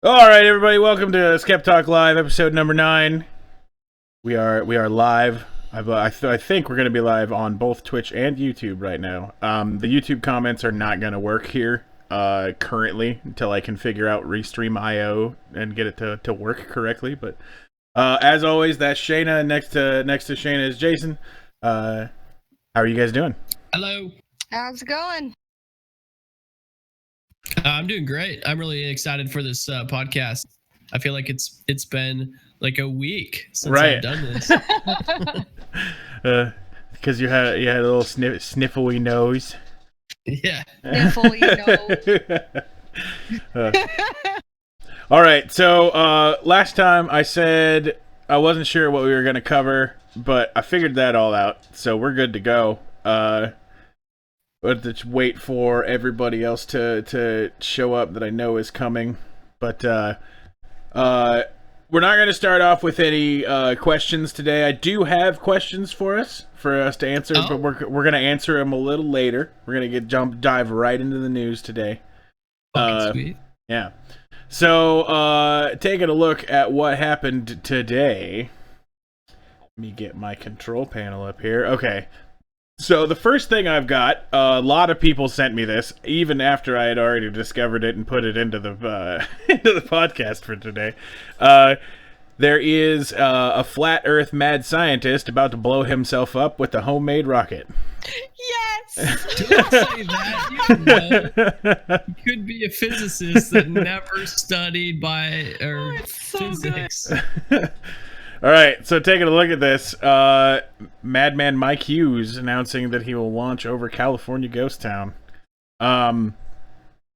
All right, everybody, welcome to Skeptalk Live, episode number 9. We are live. I think we're going to be live on both Twitch and YouTube right now. The YouTube comments are not going to work here currently until I can figure out Restream IO and get it to work correctly. But as always, that's Shayna. Next to Shayna is Jason. How are you guys doing? Hello. How's it going? I'm doing great. I'm really excited for this podcast. I feel like it's been like a week since I've done this. Because you had a little sniffly nose. Yeah. Sniffly nose. All right. So last time I said I wasn't sure what we were going to cover, but I figured that all out. So we're good to go. But just wait for everybody else to show up that I know is coming. But we're not going to start off with any questions today. I do have questions for us to answer, but we're going to answer them a little later. We're going to dive right into the news today. Sweet. Yeah. So taking a look at what happened today. Let me get my control panel up here. Okay. So the first thing I've got, a lot of people sent me this, even after I had already discovered it and put it into the into the podcast for today. There is a flat Earth mad scientist about to blow himself up with a homemade rocket. Yes. Don't say that. You could be a physicist that never studied physics. All right, so taking a look at this, Madman Mike Hughes announcing that he will launch over California Ghost Town.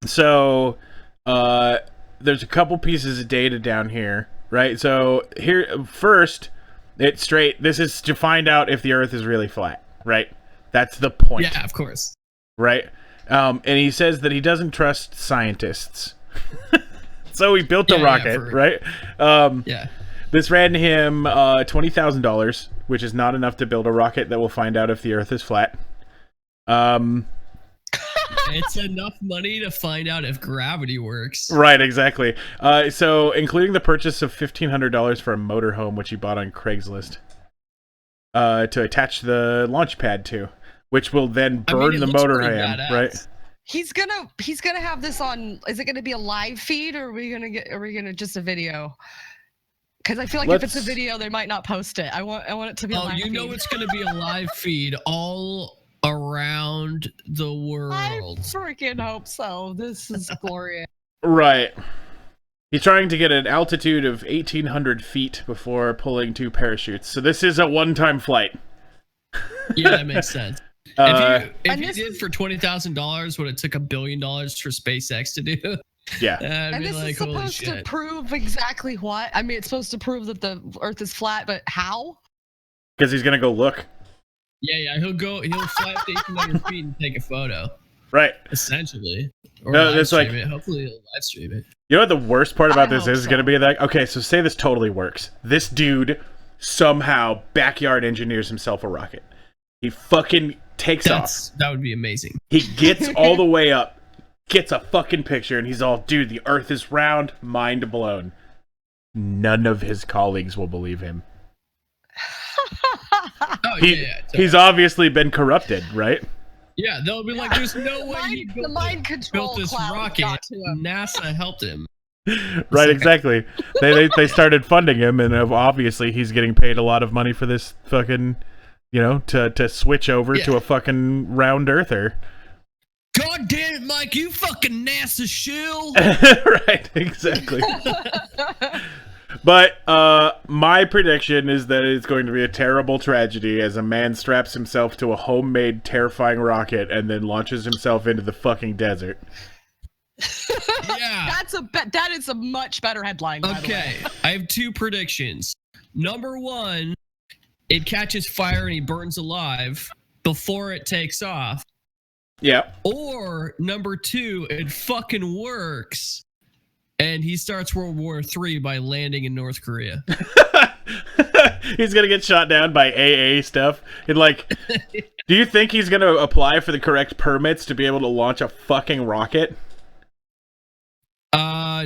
So there's a couple pieces of data down here, right? So here, first, this is to find out if the Earth is really flat, right? That's the point. Yeah, of course. Right? And he says that he doesn't trust scientists. So he built a rocket, right? Yeah. This ran him $20,000, which is not enough to build a rocket that will find out if the Earth is flat. It's enough money to find out if gravity works. Right, exactly. So, including the purchase of $1,500 for a motorhome, which he bought on Craigslist, to attach the launch pad to, which will then burn the motorhome, right? He's gonna have this on. Is it gonna be a live feed, or are we gonna just a video? Because I feel like if it's a video, they might not post it. I want it to be a live feed. It's going to be a live feed all around the world. I freaking hope so. This is glorious. Right. He's trying to get an altitude of 1,800 feet before pulling 2 parachutes. So this is a one-time flight. Yeah, that makes sense. If you did for $20,000 what it took $1 billion for SpaceX to do. Yeah. And this is supposed to prove exactly what? I mean, it's supposed to prove that the Earth is flat, but how? Because he's going to go look. Yeah, he'll fly up to 1,800 feet and take a photo. Right. Essentially. Or live stream it. Hopefully he'll live stream it. You know what the worst part about this is going to be? Like, okay, so say this totally works. This dude somehow backyard engineers himself a rocket. He fucking takes off. That would be amazing. He gets all the way up. Gets a fucking picture, and he's all, dude, the Earth is round, mind blown. None of his colleagues will believe him. He's obviously been corrupted, right? Yeah, they'll be like, there's no way he built this rocket. NASA helped him. Right, exactly. They started funding him, and obviously he's getting paid a lot of money for this fucking, to switch over to a fucking round earther. God damn it, Mike, you fucking NASA shill. Right, exactly. But my prediction is that it's going to be a terrible tragedy as a man straps himself to a homemade terrifying rocket and then launches himself into the fucking desert. Yeah. That is a much better headline. Okay, I have 2 predictions. Number 1, it catches fire and he burns alive before it takes off. Yeah. Or number 2, it fucking works, and he starts World War III by landing in North Korea. He's gonna get shot down by AA stuff. And do you think he's gonna apply for the correct permits to be able to launch a fucking rocket?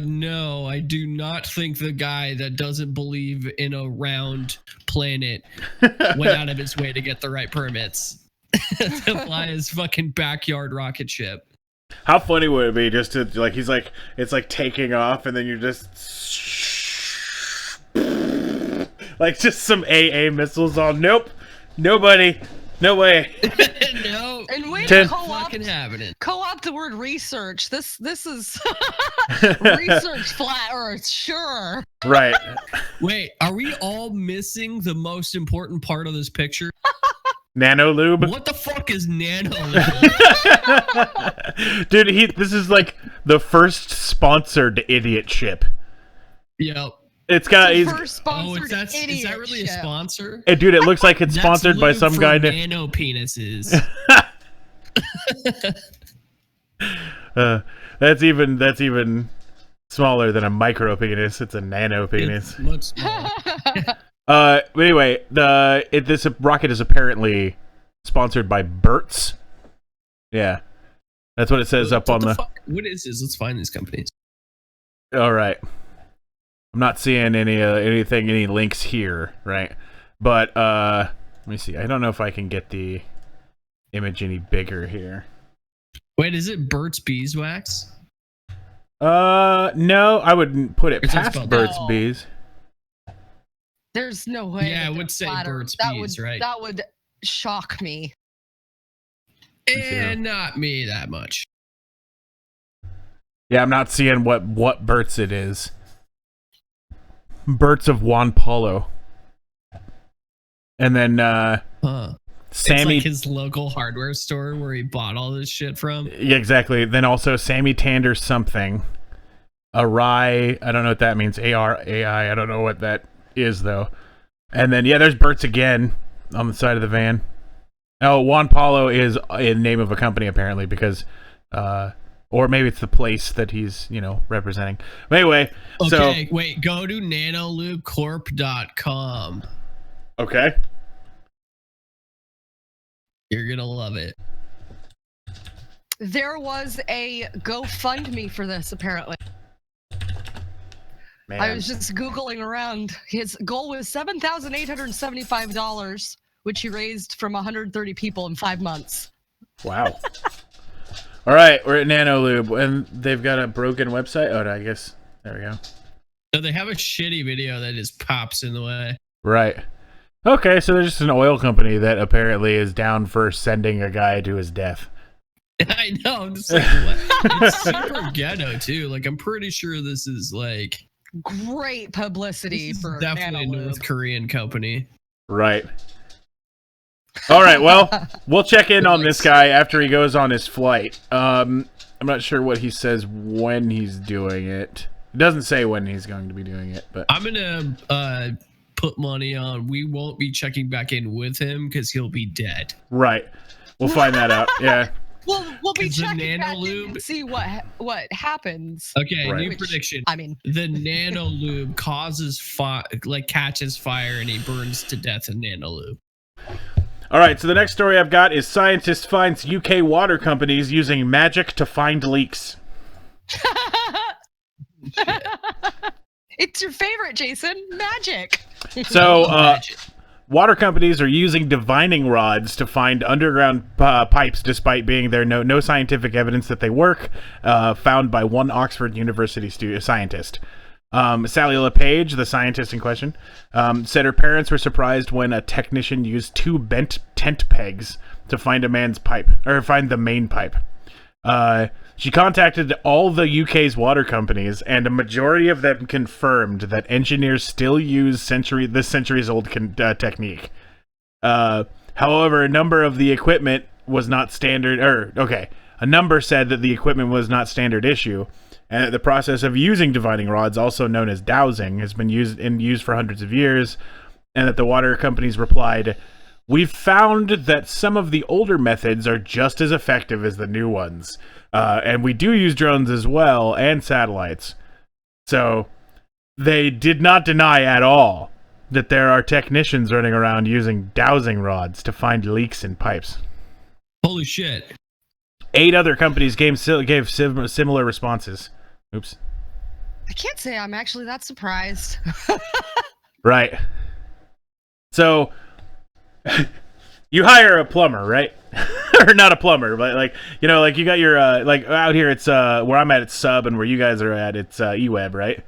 No, I do not think the guy that doesn't believe in a round planet went out of his way to get the right permits to fly his fucking backyard rocket ship. How funny would it be just to like he's like it's like taking off and then you're just like just some AA missiles on. Nope, nobody, no way. No, And way Ten- to co-opt the word research. This is research flat or sure. Right. Wait, are we all missing the most important part of this picture? Nanolube. What the fuck is nano? Dude, this is like the first sponsored idiot ship. Yep. It's got The he's first sponsored Is that idiot really a ship. sponsor? dude, it looks like it's That's sponsored by lube some for guy nano penises. that's even smaller than a micro penis. It's a nano penis. It's much smaller. But anyway, this rocket is apparently sponsored by Burt's. Yeah, that's what it says up on the. Fuck? What is this? Let's find these companies. All right, I'm not seeing any links here, right? But let me see. I don't know if I can get the image any bigger here. Wait, is it Burt's Beeswax? No, I wouldn't put it Is that past spelled- Burt's No. Bees. There's no way. Yeah, I that would they're say flattered. Burt's that Bees, would, right? That would shock me. And not me that much. Yeah, I'm not seeing what Burt's it is. Burt's of Juan Paulo. And then Huh. Sammy. It's like his local hardware store where he bought all this shit from. Yeah, exactly. Then also Sammy Tander something. Arai. I don't know what that means. ARAI. I don't know what that is though. And then yeah, there's Burt's again on the side of the van. Oh, Juan Paulo is a name of a company apparently because or maybe it's the place that he's, representing. But anyway, Okay, wait, go to nanolubecorp.com. Okay. You're gonna love it. There was a GoFundMe for this, apparently. Man. I was just Googling around. His goal was $7,875, which he raised from 130 people in 5 months. Wow. All right, we're at Nanolube, and they've got a broken website. Oh, I guess there we go. So they have a shitty video that just pops in the way. Right. Okay, so there's just an oil company that apparently is down for sending a guy to his death. I know. I'm just like, what? It's super ghetto too. Like, I'm pretty sure this is like Great publicity this is for definitely a North Nanolube. Korean company. Right. All right, well, we'll check in on this guy after he goes on his flight. I'm not sure what he says when he's doing it. It doesn't say when he's going to be doing it, but I'm gonna put money on we won't be checking back in with him because he'll be dead. right. We'll find that out. Yeah. We'll be 'Cause the checking back in Nanolube- and see what happens. Okay, Right. new Which, prediction. I mean, The nanolube causes catches fire and he burns to death in nanolube. All right, so the next story I've got is scientist finds UK water companies using magic to find leaks. it's your favorite, Jason. Magic. So, Magic. water companies are using divining rods to find underground pipes, despite being there no scientific evidence that they work, found by one Oxford University scientist. Sally LePage, the scientist in question, said her parents were surprised when a technician used 2 bent tent pegs to find the main pipe. She contacted all the UK's water companies, and a majority of them confirmed that engineers still use this centuries-old technique. However, a number of the equipment was not standard. A number said that the equipment was not standard issue, and that the process of using divining rods, also known as dowsing, has been used for hundreds of years, and that the water companies replied, "We've found that some of the older methods are just as effective as the new ones. And we do use drones as well, and satellites." So they did not deny at all that there are technicians running around using dowsing rods to find leaks in pipes. Holy shit. 8 other companies gave similar responses. Oops. I can't say I'm actually that surprised. Right. So you hire a plumber, right? Or not a plumber, but like, you know, like you got your like out here it's where I'm at it's Sub, and where you guys are at it's EWeb, right?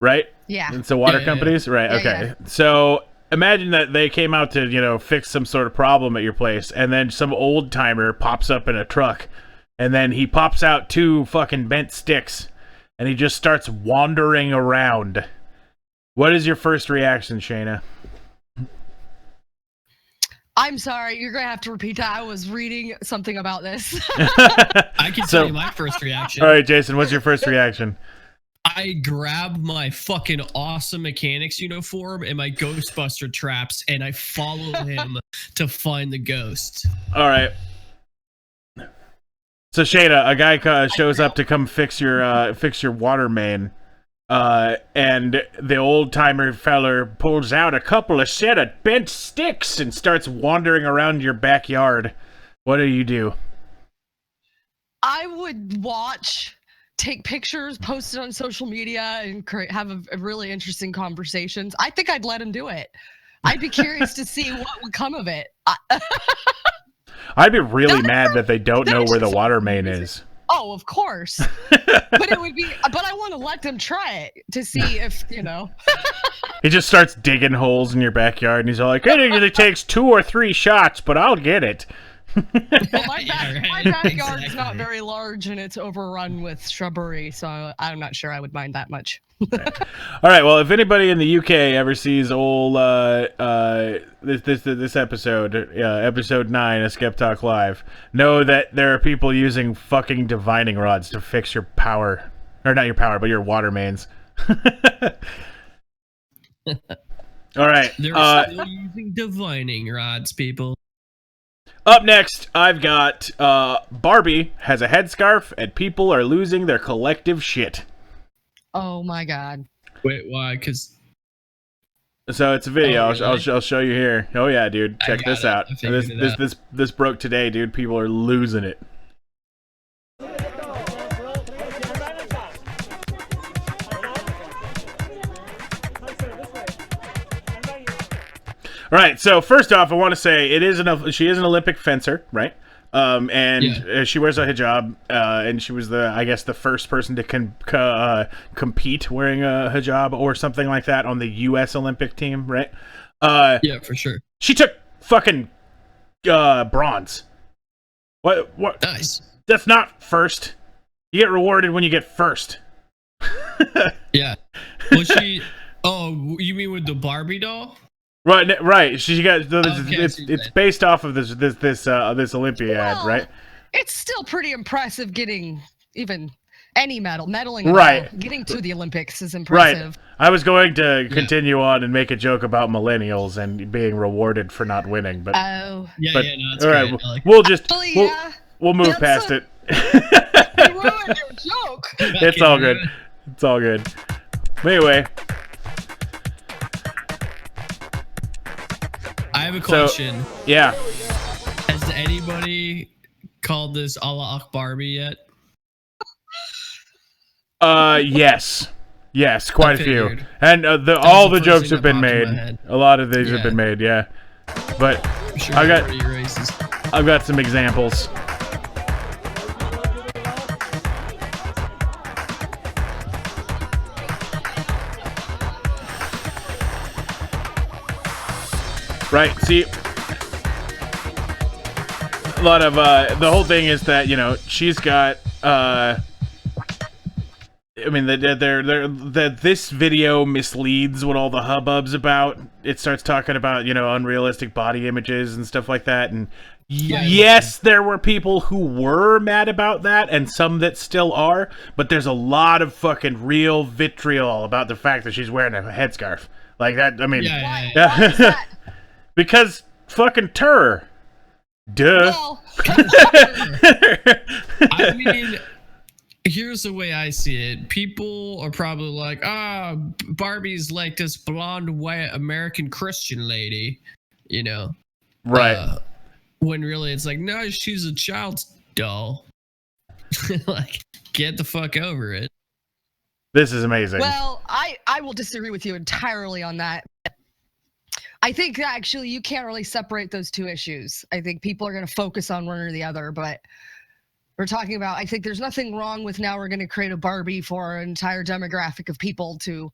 Right? Yeah. It's the water Yeah. companies, right? Yeah, Okay. yeah. So imagine that they came out to, you know, fix some sort of problem at your place, and then some old timer pops up in a truck, and then he pops out 2 fucking bent sticks, and he just starts wandering around. What is your first reaction, Shayna? I'm sorry, you're gonna have to repeat that. I was reading something about this. I can So- tell you my first reaction. All right, Jason, what's your first reaction? I grab my fucking awesome mechanics uniform and my Ghostbuster traps, and I follow him to find the ghost. All right. So Shayna, a guy shows up to come fix your water main, and the old timer feller pulls out a couple of set of bent sticks and starts wandering around your backyard. What do you do? I would watch, take pictures, post it on social media, and have a really interesting conversations. I think I'd let him do it. I'd be curious to see what would come of it. I'd be really mad that they don't know where the water main is. Oh, of course. But it would be. But I want to let them try it to see if He just starts digging holes in your backyard, and he's all like, "It usually takes 2 or 3 shots, but I'll get it." Well, my backyard's Exactly. not very large and it's overrun with shrubbery, so I'm not sure I would mind that much. All right. Well, if anybody in the UK ever sees old this episode, episode 9 of Skeptalk Live, know that there are people using fucking divining rods to fix your power, or not your power, but your water mains. All right. They're still using divining rods, people. Up next, I've got Barbie has a headscarf, and people are losing their collective shit. Oh my god. Wait, why? Because So it's a video. Oh, really? I'll show you here. Oh yeah, dude, check this out. I figured it out. This broke today, dude. People are losing it. All right. So first off, I want to say she is an Olympic fencer, right? And she wears a hijab, and she was the first person to compete wearing a hijab or something like that on the U.S. Olympic team, right? yeah, for sure. She took fucking bronze. What? Nice. That's not first. You get rewarded when you get first. Yeah. Was she? Oh, you mean with the Barbie doll? Right. She got Okay, it's based off of this Olympiad, Well, right? It's still pretty impressive getting even any medaling. Right. Getting to the Olympics is impressive. Right. I was going to continue on and make a joke about millennials and being rewarded for not winning, but Oh. Yeah, but yeah, no, it's all great. right, I like we'll just Actually, we'll, yeah. we'll move That's past a- it. You ruined your joke. it. It's all good. It's all good. But anyway, I have a question. yeah. Has anybody called this Allah Akbar yet? Yes, quite a few, figured. and all the the first jokes thing have been that popped in made. my head. A lot of these have Yeah. been made, yeah. But I'm sure I got- everybody racist. I've got some examples. Right, see, a lot of the whole thing is that, you know, she's got I mean, this video misleads what all the hubbub's about. It starts talking about, you know, unrealistic body images and stuff like that. And yes, there were people who were mad about that, and some that still are. But there's a lot of fucking real vitriol about the fact that she's wearing a headscarf like that. I mean, Yeah. Why is that? because fucking terror. Duh. Well, I mean, here's the way I see it. People are probably like, Barbie's like this blonde, white American Christian lady, you know? Right. When really it's like, no, she's a child's doll. Like, get the fuck over it. This is amazing. Well, I will disagree with you entirely on that. I think that actually you can't really separate those two issues. I think people are going to focus on one or the other, but we're talking about, I think there's nothing wrong with now we're going to create a Barbie for an entire demographic of people to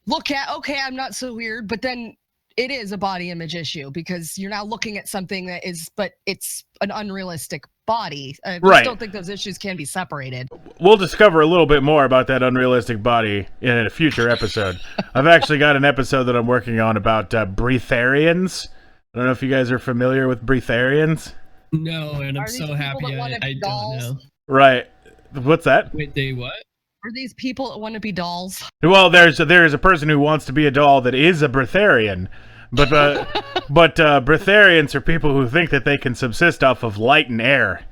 look at. Okay, I'm not so weird, but then it is a body image issue because you're now looking at something that is, but it's an unrealistic body. I Right. just don't think those issues can be separated. We'll discover a little bit more about that unrealistic body in a future episode. I've actually got an episode that I'm working on about breatharians. I don't know if you guys are familiar with breatharians. No, and I'm Are these so people happy that wanna I be don't dolls? know. Right. What's that? Wait, they what? Are these people that want to be dolls? Well, there is a person who wants to be a doll that is a breatharian. But breatharians are people who think that they can subsist off of light and air.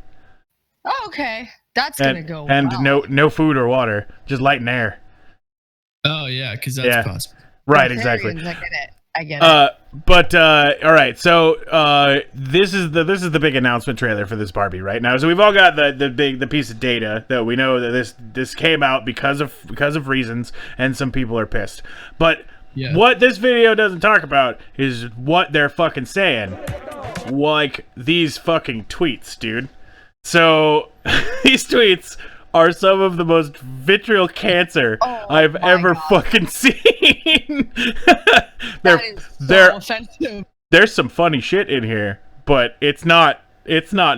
Oh, okay. That's going to go and well. no food or water, just light and air. Oh yeah, because that's Yeah. possible. Right, exactly. I get it. But all right, so this is the big announcement trailer for this Barbie right now. So we've all got the piece of data that we know that this came out because of reasons, and some people are pissed. But Yeah. what this video doesn't talk about is what they're fucking saying, like these fucking tweets, dude. So these tweets are some of the most vitriol cancer I've my ever God. fucking seen. That is so offensive. There's some funny shit in here, but it's not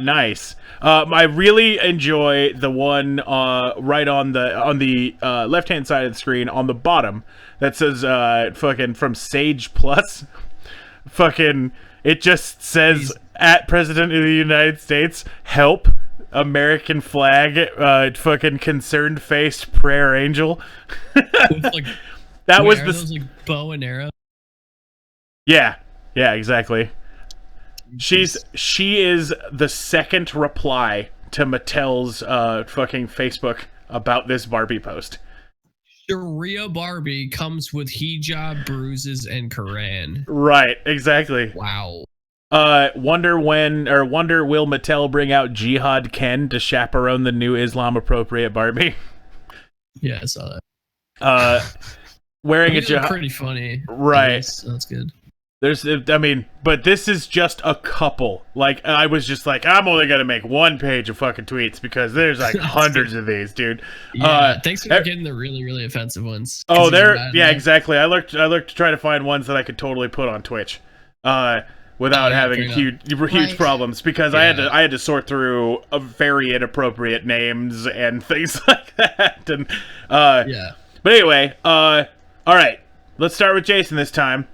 nice. I really enjoy the one right on the left hand side of the screen on the bottom that says fucking from Sage Plus. Fucking it just says at President of the United States, help, American flag, fucking concerned faced prayer angel. With, like, That was are the those like bow and arrow. Yeah, exactly. She is the second reply to Mattel's fucking Facebook about this Barbie post. Sharia Barbie comes with hijab, bruises, and Quran. Right, exactly. Wow. Wonder will Mattel bring out Jihad Ken to chaperone the new Islam appropriate Barbie? Yeah, I saw that. Wearing a These are jihad. pretty funny. Right. That's good. But this is just a couple. Like, I was just like, I'm only gonna make one page of fucking tweets because there's like hundreds of these, dude. Yeah, thanks for getting the really, really offensive ones. Oh, 'Cause exactly. I looked to try to find ones that I could totally put on Twitch, without having huge problems because I had to sort through a very inappropriate names and things like that. And But anyway, all right, let's start with Jason this time.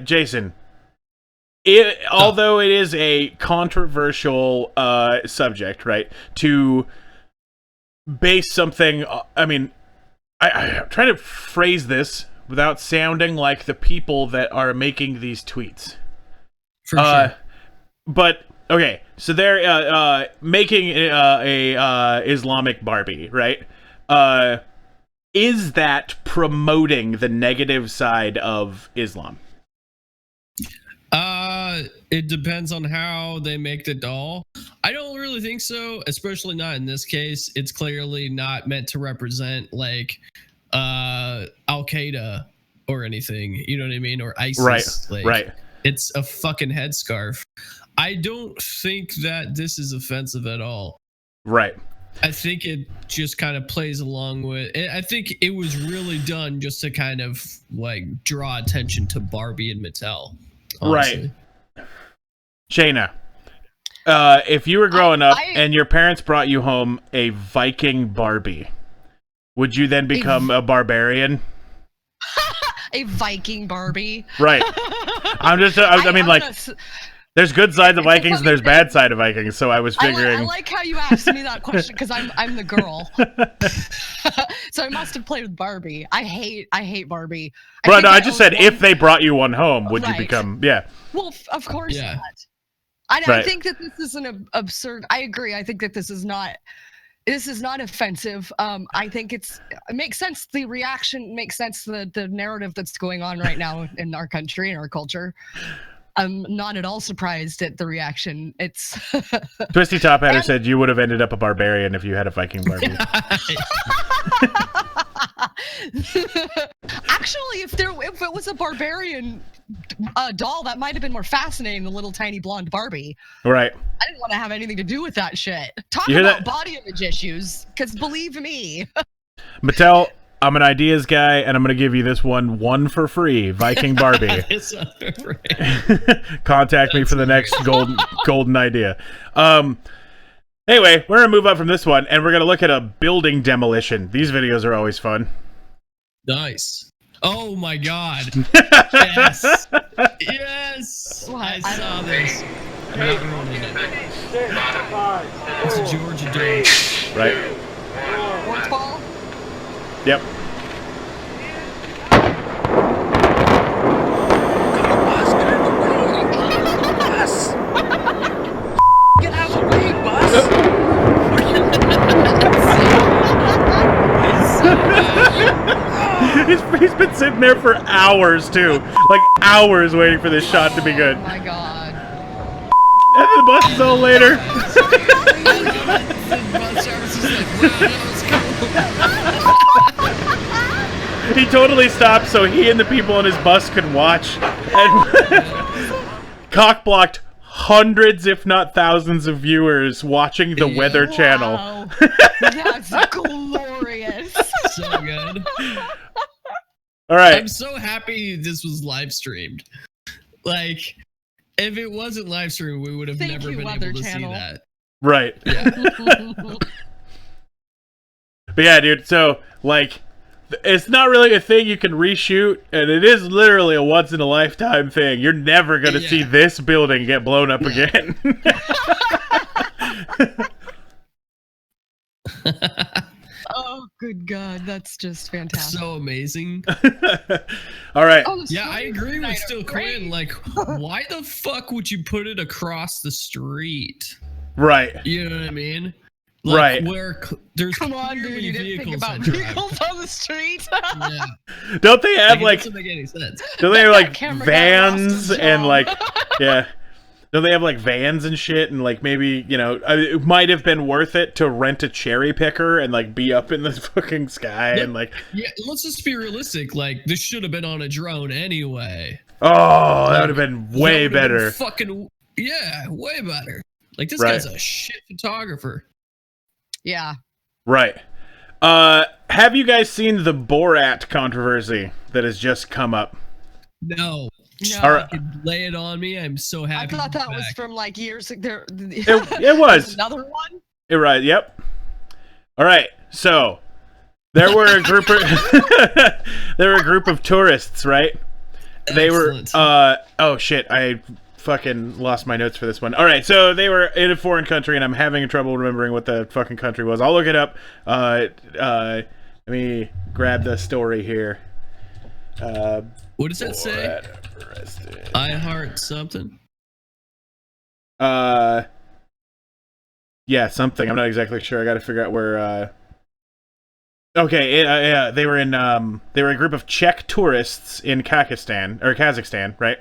Jason, although it is a controversial subject, right, to base something, I'm trying to phrase this without sounding like the people that are making these tweets. For sure. But okay, so they're making a Islamic Barbie, right? Is that promoting the negative side of Islam? It depends on how they make the doll. I don't really think so, especially not in this case. It's clearly not meant to represent like Al Qaeda or anything. You know what I mean? Or ISIS. Right. It's a fucking headscarf. I don't think that this is offensive at all. Right. I think it just kind of plays along with it. I think it was really done just to kind of like draw attention to Barbie and Mattel. Honestly. Right. Shayna, if you were growing up and your parents brought you home a Viking Barbie, would you then become a barbarian? A Viking Barbie. Right. There's good sides of Vikings and there's bad side of Vikings, so I was figuring. I like how you asked me that question because I'm the girl, so I must have played with Barbie. I hate Barbie. I just said if they brought you one home, would you become? Yeah. Well, of course not. I think that this is an absurd. I agree. I think that this is not offensive. I think it makes sense. The reaction makes sense. The narrative that's going on right now in our country and our culture. I'm not at all surprised at the reaction. It's Twisty Top Hatter said you would have ended up a barbarian if you had a Viking Barbie. Actually, if it was a barbarian doll, that might have been more fascinating than the little tiny blonde Barbie. Right. I didn't want to have anything to do with that shit. Talk You hear about that? body image issues, because believe me. Mattel, I'm an ideas guy, and I'm going to give you this one for free. Viking Barbie. It's for free. Contact me for the next golden idea. Anyway, we're going to move up from this one, and we're going to look at a building demolition. These videos are always fun. Nice. Oh my god. Yes. Yes. I saw this. I'm not ruining it. It's a Georgia dog. Right? Sports ball? Yep. Get out of the way, bus! He's been sitting there for hours, too. Like, hours waiting for this shot to be good. Oh my god. And the bus is all later. He totally stopped so he and the people on his bus could watch. And cock-blocked hundreds, if not thousands, of viewers watching the Weather Channel. Wow. That's glorious. So good. All right. I'm so happy this was live streamed. Like, if it wasn't live streamed, we would have Thank never you, been Weather able to Channel. see that. Right. Yeah. But yeah, dude, so, like, it's not really a thing you can reshoot, and it is literally a once-in-a-lifetime thing. You're never going to see this building get blown up again. Oh, good God. That's just fantastic. So amazing. All right. Oh, the Yeah, I stories agree with tonight are Still great. Quinn. Like, why the fuck would you put it across the street? Right. You know what I mean? Like, Right. Where there's Come on, dude. clearly You didn't think vehicles about that drive. vehicles on the street. Yeah. Don't they have, It like, doesn't make any sense. don't they have, like, camera guy lost vans his and, job. like, yeah. Don't they have, like, vans and shit, and, like, maybe, you know, it might have been worth it to rent a cherry picker and, like, be up in the fucking sky and, like, Yeah, let's just be realistic. Like, this should have been on a drone anyway. oh, that would have been That way would've been better. Fucking, yeah, way better. Like, this Right. guy's a shit photographer. Yeah. Right. Have you guys seen the Borat controversy that has just come up? No. No. All right. Lay it on me. I'm so I happy. thought to be that was back. from like years ago. It was. Another one? Right, yep. All right. So, there were a group of tourists, right? They Excellent. were oh shit, I fucking lost my notes for this one. All right, so they were in a foreign country and I'm having trouble remembering what the fucking country was. I'll look it up. Let me grab the story here. What does that say? Borat arrested. I heart something. Yeah, something. I'm not exactly sure. I got to figure out where. Okay, yeah, they were a group of Czech tourists in Kazakhstan, right?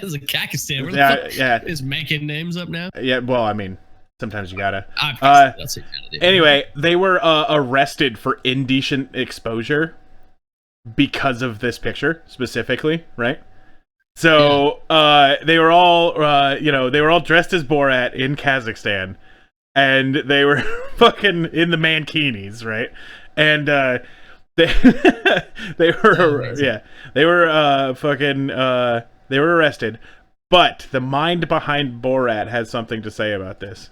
As a Kakistan. Where the Yeah, fuck yeah, is making names up now? yeah. Well, I mean, sometimes you gotta. That's what you gotta do. Anyway, they were arrested for indecent exposure because of this picture specifically, right? So they were all, they were all dressed as Borat in Kazakhstan, and they were fucking in the mankinis, right? And they they were they were arrested. But the mind behind Borat has something to say about this.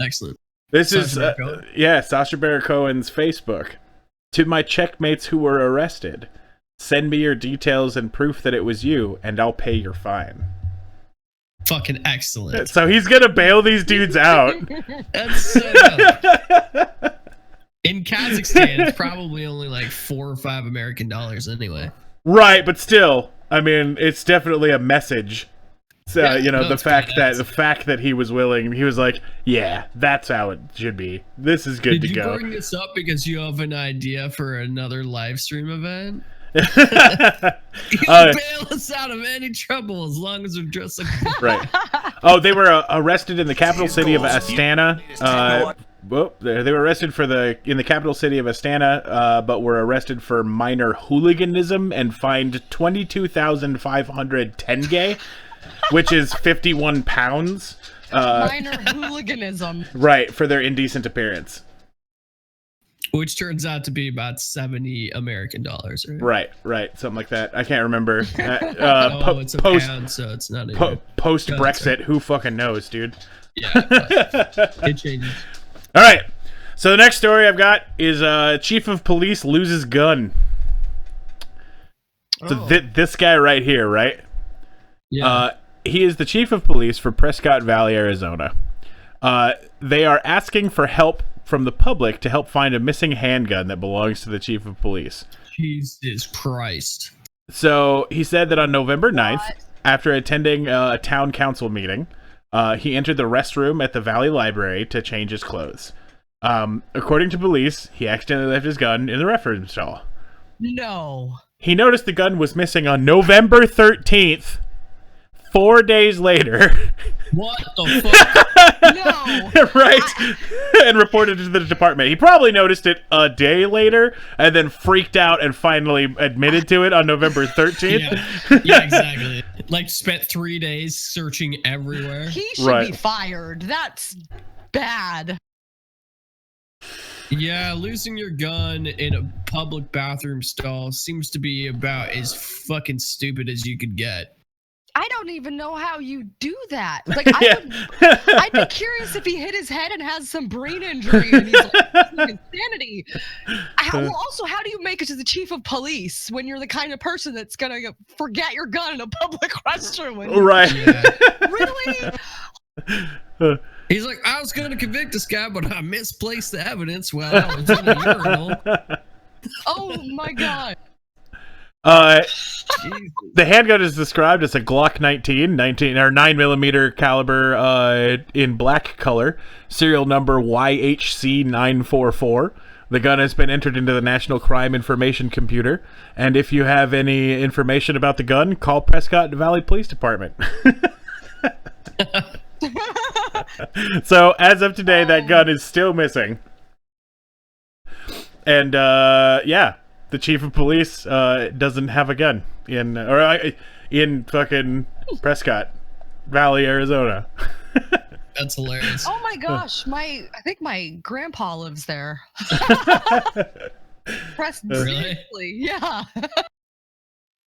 Excellent. This Sacha is Baron Cohen? Sacha Baron Cohen's Facebook. To my checkmates who were arrested, send me your details and proof that it was you, and I'll pay your fine. Fucking excellent. So he's gonna bail these dudes out. That's so dope. In Kazakhstan, it's probably only like $4 or $5 American dollars anyway. Right, but still, I mean, it's definitely a message. So, Yeah, no, the it's fact that he was willing, he was like, yeah, that's how it should be. This is good Did to you go. bring this up because you have an idea for another live stream event? He'll bail us out of any trouble as long as we're dressed like. Right. Oh, they were arrested in the capital city of Astana. They were arrested in the capital city of Astana, but were arrested for minor hooliganism and fined 22,500 tenge, which is 51 pounds. Minor hooliganism. Right, for their indecent appearance. Which turns out to be about $70 American, right? Right, something like that. I can't remember. It's a pound, so it's not even post Brexit. Who fucking knows, dude? Yeah, it changes. All right. So the next story I've got is chief of police loses gun. So this guy right here, right? Yeah. He is the chief of police for Prescott Valley, Arizona. They are asking for help from the public to help find a missing handgun that belongs to the chief of police. Jesus Christ. So he said that on November 9th, after attending a town council meeting, he entered the restroom at the Valley Library to change his clothes. According to police, he accidentally left his gun in the restroom stall. No. He noticed the gun was missing on November 13th, 4 days later. What the fuck? No. Right. And reported to the department. He probably noticed it a day later and then freaked out and finally admitted to it on November 13th. Yeah, exactly. Like spent 3 days searching everywhere. He should be fired. That's bad. Yeah, losing your gun in a public bathroom stall seems to be about as fucking stupid as you could get. I don't even know how you do that. Like, I'd be curious if he hit his head and has some brain injury and he's like, insanity. Also, how do you make it to the chief of police when you're the kind of person that's gonna forget your gun in a public restroom? Right. Really? He's like, I was going to convict this guy, but I misplaced the evidence while I was in the urinal. Oh my god. The handgun is described as a Glock 19 or 9mm caliber in black color, serial number YHC944. The gun has been entered into the National Crime Information Computer, and if you have any information about the gun, call Prescott Valley Police Department. So, as of today, that gun is still missing. And, yeah. The chief of police doesn't have a gun in fucking Prescott Valley, Arizona. That's hilarious. Oh my gosh, I think my grandpa lives there. Really? Yeah.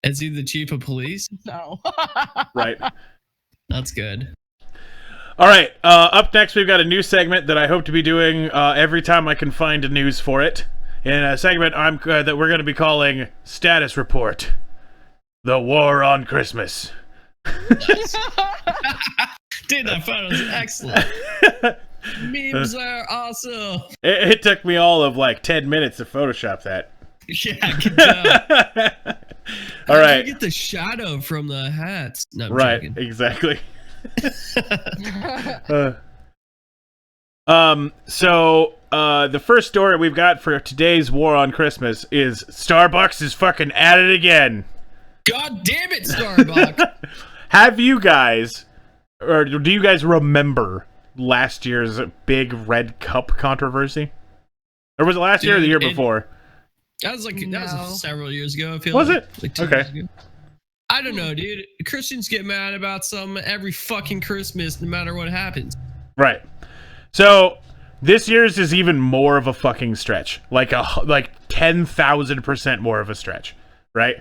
Is he the chief of police? No. Right. That's good. All right. Up next, we've got a new segment that I hope to be doing every time I can find a news for it. In a segment that we're going to be calling Status Report. The War on Christmas. Dude, that photo was excellent. Memes are awesome. It took me all of like 10 minutes to Photoshop that. Yeah, I can tell. All right. You get the shadow from the hats. No, I'm right, joking. exactly. The first story we've got for today's War on Christmas is Starbucks is fucking at it again. God damn it, Starbucks. Have you guys, or do you guys remember last year's big red cup controversy? Or was it last year or the year before? That was several years ago, I feel was like. it? Like 2 years ago. I don't know, dude. Christians get mad about something every fucking Christmas, no matter what happens. Right. So this year's is even more of a fucking stretch, like 10,000% more of a stretch, right?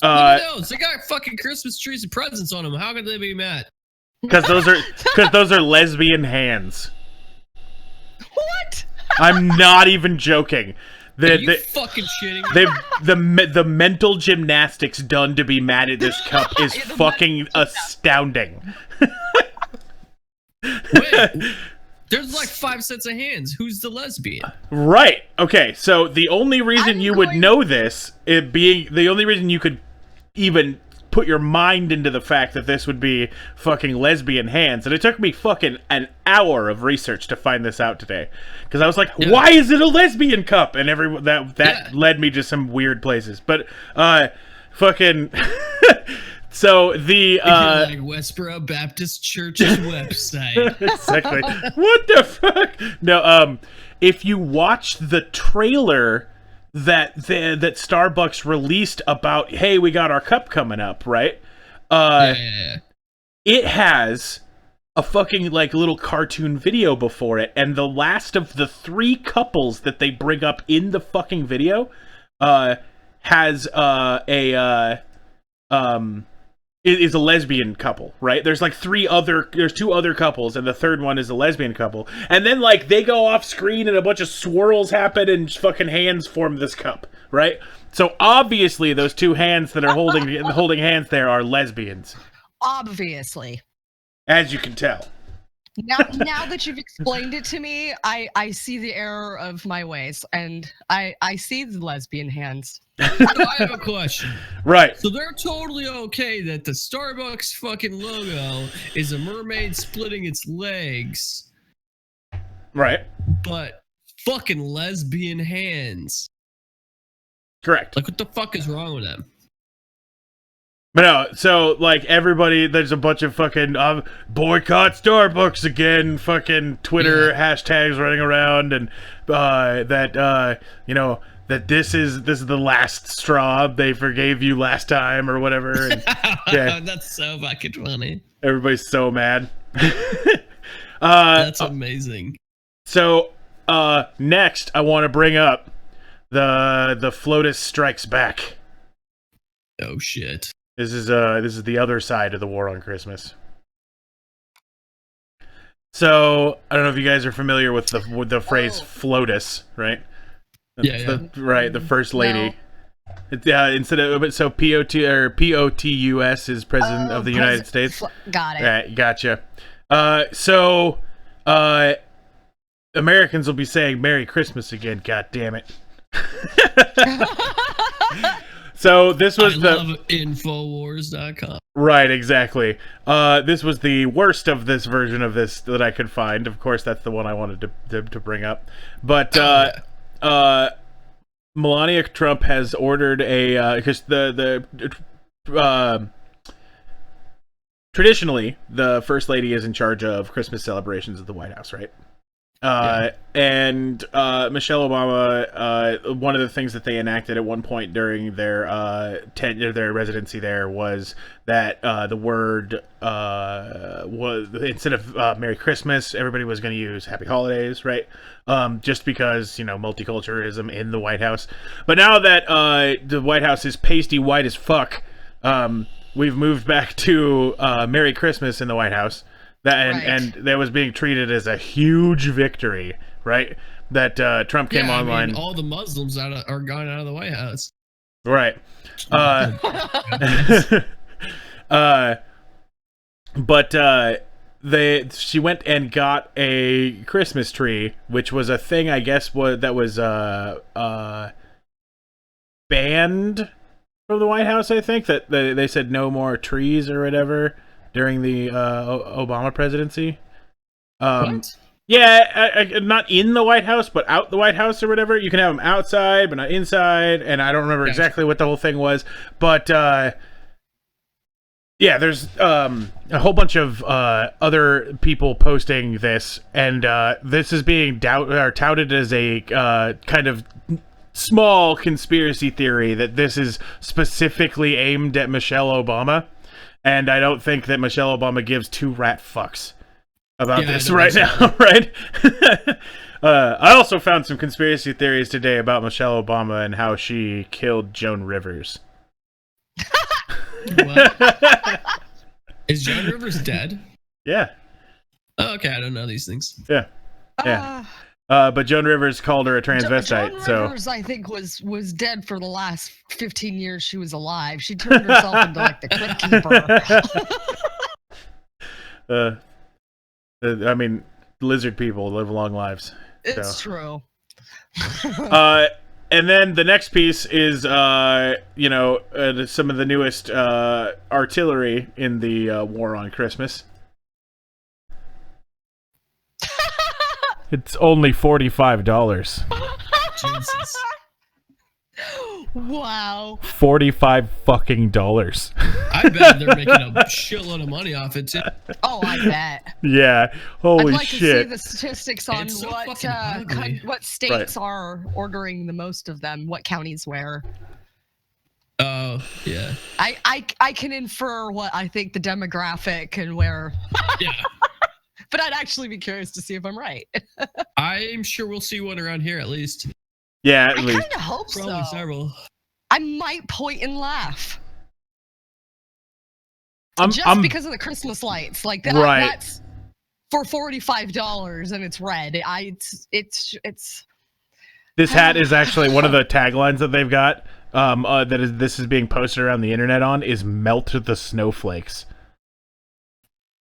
Look at those. They got fucking Christmas trees and presents on them. How could they be mad? Because those are lesbian hands. What? I'm not even joking. Are you fucking shitting me? The mental gymnastics done to be mad at this cup is fucking astounding. Wait. There's like 5 sets of hands. Who's the lesbian? Right. Okay. So the only reason you would know this, the only reason you could even put your mind into the fact that this would be fucking lesbian hands. And it took me fucking an hour of research to find this out today. Because I was like, why is it a lesbian cup? And that led me to some weird places. But, fucking... So the like Westboro Baptist Church's website. Exactly. What the fuck? No, if you watch the trailer that Starbucks released about, hey, we got our cup coming up, right? It has a fucking like little cartoon video before it, and the last of the 3 couples that they bring up in the fucking video has is a lesbian couple, right? There's like 2 other couples, and the third one is a lesbian couple. And then like they go off screen and a bunch of swirls happen and fucking hands form this cup, right? So obviously those 2 hands that are holding hands there are lesbians. Obviously. As you can tell. Now that you've explained it to me, I see the error of my ways, and I see the lesbian hands. I have a question. Right. So they're totally okay that the Starbucks fucking logo is a mermaid splitting its legs. Right. But fucking lesbian hands. Correct. Like, what the fuck is wrong with them? But no, so, like, everybody, there's a bunch of fucking boycott Starbucks again, fucking Twitter hashtags running around, and that this is the last straw, they forgave you last time, or whatever. And, that's so fucking funny. Everybody's so mad. That's amazing. So, next, I want to bring up the FLOTUS Strikes Back. Oh, shit. This is the other side of the war on Christmas. So I don't know if you guys are familiar with the phrase FLOTUS, right? The first lady. No. Instead of POTUS is President of the United States. Got it. Right, gotcha. So Americans will be saying Merry Christmas again. God damn it. So this was love Infowars.com. Right, exactly. This was the worst of this version of this that I could find. Of course, that's the one I wanted to bring up. But Melania Trump has ordered because traditionally the First Lady is in charge of Christmas celebrations at the White House, right? And Michelle Obama, one of the things that they enacted at one point during their their residency there was that the word was, instead of Merry Christmas, everybody was going to use Happy Holidays, right? Just because, multiculturalism in the White House. But now that the White House is pasty white as fuck, we've moved back to Merry Christmas in the White House. And that was being treated as a huge victory, right? That Trump came online. All the Muslims are gone out of the White House. Right. But she went and got a Christmas tree, which was a thing, I guess, that was banned from the White House. I think that they said no more trees or whatever during the Obama presidency. What? Yeah, not in the White House, but out the White House or whatever. You can have them outside, but not inside. And I don't remember exactly what the whole thing was. But, yeah, there's a whole bunch of other people posting this. And this is being touted as a kind of small conspiracy theory that this is specifically aimed at Michelle Obama. And I don't think that Michelle Obama gives 2 rat fucks about this right now, right? I also found some conspiracy theories today about Michelle Obama and how she killed Joan Rivers. What? Is Joan Rivers dead? Yeah. Oh, okay, I don't know these things. Yeah. But Joan Rivers called her a transvestite. Joan Rivers, I think, was dead for the last 15 years she was alive. She turned herself into like the Crypt Keeper. I mean, lizard people live long lives. It's true. And then the next piece is, some of the newest artillery in the war on Christmas. It's only $45. Jesus. Wow. $45 fucking. I bet they're making a shitload of money off it too. Oh, I bet. Yeah. Holy I'd like shit. to see the statistics on It's so fucking ugly. what states are ordering the most of them, what counties where. Oh, yeah. I can infer what I think the demographic and where. Yeah. But I'd actually be curious to see if I'm right. I'm sure we'll see one around here at least. Yeah, I at kind least. of hope Probably so. several. I might point and laugh. Because of the Christmas lights. Like that, Right. that's for $45 and it's red. It's This hat is actually one of the taglines that they've got. This is being posted around the internet on is "Melt the snowflakes."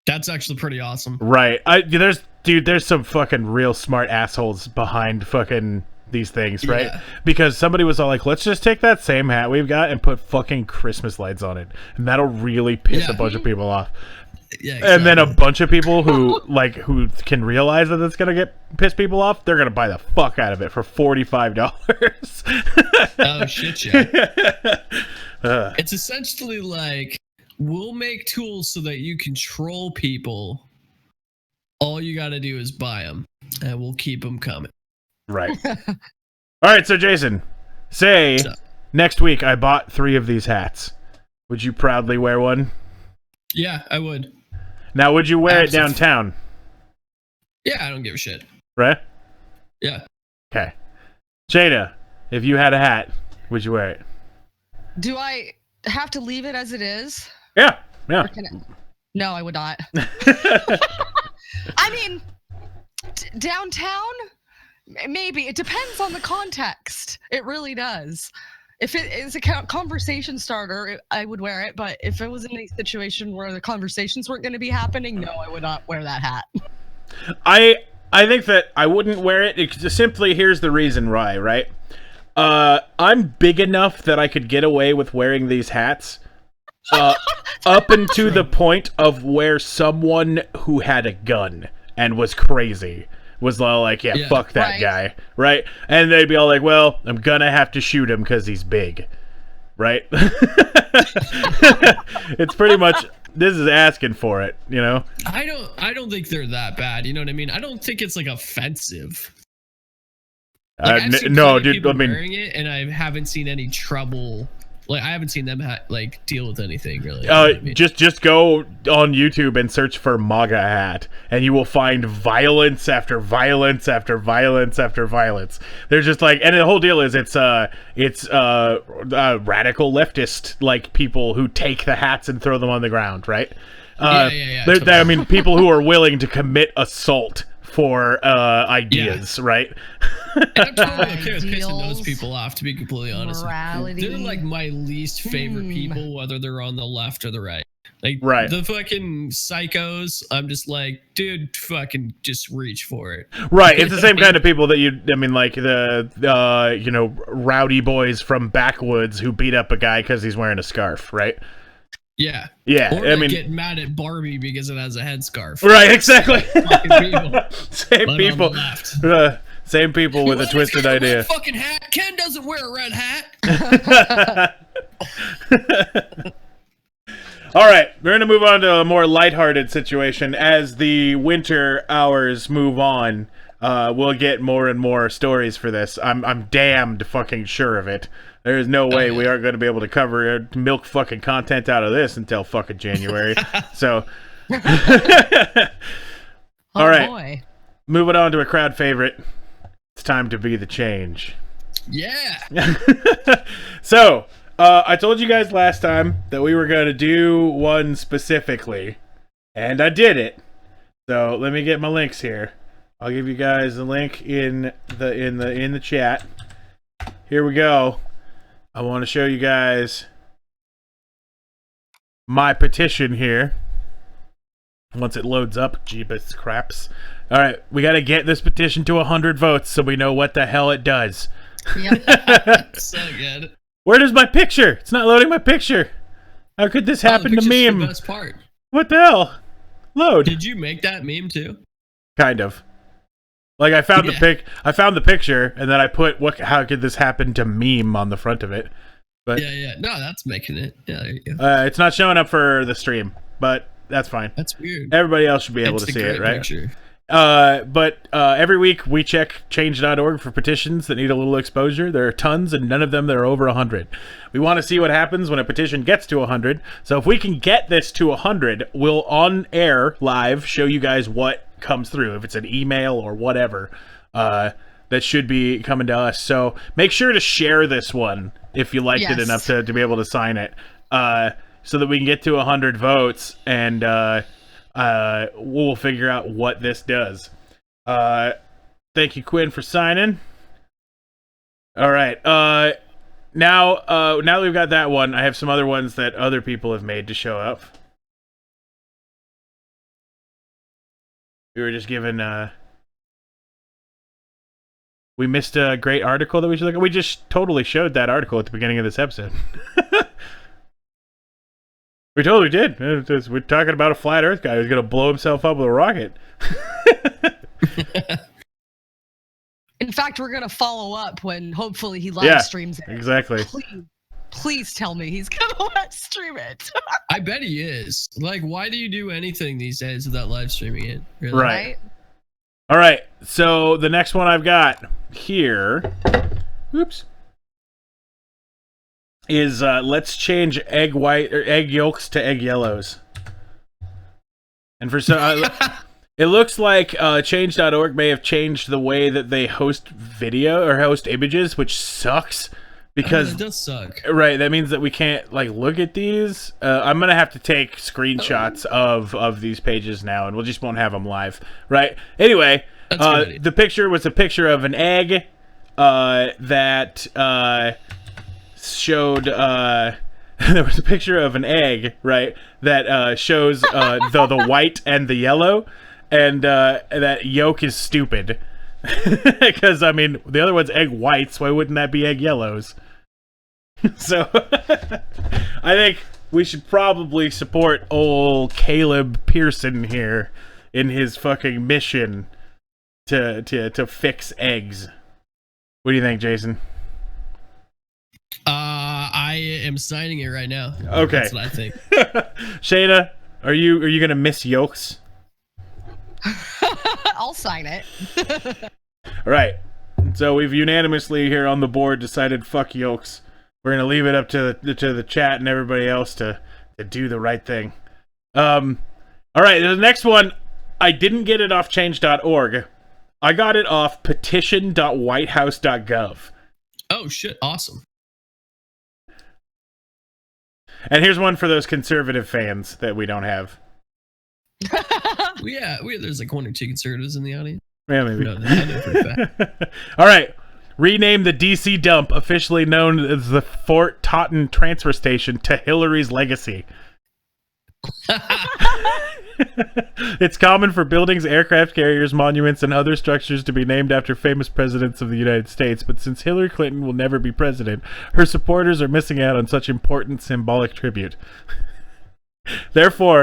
That's actually pretty awesome. Right. There's some fucking real smart assholes behind fucking these things, right? Yeah. Because somebody was all like, let's just take that same hat we've got and put fucking Christmas lights on it. And that'll really piss a bunch of people off. Yeah, exactly. And then a bunch of people who can realize that it's gonna piss people off, they're gonna buy the fuck out of it for $45. Oh shit, yeah. It's essentially like, we'll make tools so that you control people. All you got to do is buy them, and we'll keep them coming. Right. All right, so Jason, say next week I bought 3 of these hats. Would you proudly wear one? Yeah, I would. Now, would you wear it downtown? Yeah, I don't give a shit. Right? Yeah. Okay. Jada, if you had a hat, would you wear it? Do I have to leave it as it is? Yeah. Or can no, I would not. I mean, downtown, maybe. It depends on the context. It really does. If it is a conversation starter, I would wear it. But if it was in a situation where the conversations weren't going to be happening, no, I would not wear that hat. I think that I wouldn't wear it. It's just simply, here's the reason why, right? I'm big enough that I could get away with wearing these hats. Up into the point of where someone who had a gun and was crazy was all like, yeah, fuck that guy, right? And they'd be all like, well, I'm gonna have to shoot him because he's big, right? It's pretty much, this is asking for it, you know? I don't think they're that bad. You know what I mean? I don't think it's like offensive. Like, I've seen no, plenty of dude. people I mean, wearing it, and I haven't seen any trouble. Like, I haven't seen them deal with anything really. just go on YouTube and search for MAGA hat, and you will find violence after violence after violence after violence. They're just like, and the whole deal is it's radical leftist like people who take the hats and throw them on the ground, right? Yeah. I mean, people who are willing to commit assault for ideas, right? And I'm totally okay with pissing those people off, to be completely honest. Morality. They're like my least favorite people, whether they're on the left or the right. Like, right. The fucking psychos, I'm just like, dude, fucking just reach for it. Right. It's the same kind of people that like the rowdy boys from backwoods who beat up a guy because he's wearing a scarf, right? Yeah. Yeah. Or get mad at Barbie because it has a headscarf. Right, exactly. Same people. Same people with a twisted idea. Red fucking hat. Ken doesn't wear a red hat. All right, we're going to move on to a more lighthearted situation. As the winter hours move on, we'll get more and more stories for this. I'm damned fucking sure of it. There's no way we aren't going to be able to cover milk fucking content out of this until fucking January. So, all right, boy. Moving on to a crowd favorite. It's time to be the change. Yeah. So, I told you guys last time that we were going to do one specifically, and I did it. So let me get my links here. I'll give you guys the link in the chat. Here we go. I want to show you guys my petition here. Once it loads up, jeebus craps. All right, we got to get this petition to 100 votes so we know what the hell it does. Yep. So good. Where does my picture? It's not loading my picture. How could this happen to picture's the meme? best part. What the hell? Load. Did you make that meme too? Kind of. Like I found Yeah. I found the picture, and then I put how could this happen to meme on the front of it. But Yeah. No, that's making it. Yeah, there you go. it's not showing up for the stream, but that's fine. That's weird. Everybody else should be able It's to a see it, great right? picture. But every week we check change.org for petitions that need a little exposure. There are tons, and none of them that are over 100. We want to see what happens when a petition gets to 100. So if we can get this to 100, we'll on air live show you guys what comes through. If it's an email or whatever, that should be coming to us. So make sure to share this one if you liked it Yes. enough to be able to sign it, so that we can get to 100 votes, and we'll figure out what this does. Thank you, Quinn, for signing. All right. Now that we've got that one, I have some other ones that other people have made to show up. We were just given. We missed a great article that we should look at. We just totally showed that article at the beginning of this episode. We totally did. We're talking about a flat Earth guy who's going to blow himself up with a rocket. In fact, we're gonna follow up when hopefully he live streams it. Exactly. Please tell me he's gonna live stream it. I bet he is. Like, why do you do anything these days without live streaming it? Really? Right. All right. So the next one I've got here, is let's change egg yolks to egg yellows. And for some, it looks like change.org may have changed the way that they host video or host images, which sucks because it does suck. Right, that means that we can't like look at these. I'm gonna have to take screenshots of these pages now, and we just won't have them live. Right. Anyway, the picture was a picture of an egg that showed. There was a picture of an egg, right, that shows the white and the yellow, and that yolk is stupid. Because, I mean, the other one's egg whites. Why wouldn't that be egg yellows? So, I think we should probably support old Caleb Pearson here in his fucking mission to fix eggs. What do you think, Jason? I am signing it right now. Okay. That's what I think. Shayna, are you gonna miss yolks? I'll sign it. All right. So we've unanimously here on the board decided fuck yolks. We're gonna leave it up to the chat and everybody else to do the right thing. All right. The next one, I didn't get it off change.org. I got it off petition.whitehouse.gov. Oh shit! Awesome. And here's one for those conservative fans that we don't have. There's like one or two conservatives in the audience. Yeah, maybe. No, I know for a fact. All right. Rename the DC dump, officially known as the Fort Totten Transfer Station, to Hillary's legacy. It's common for buildings, aircraft carriers, monuments, and other structures to be named after famous presidents of the United States, but since Hillary Clinton will never be president, her supporters are missing out on such important symbolic tribute. Therefore,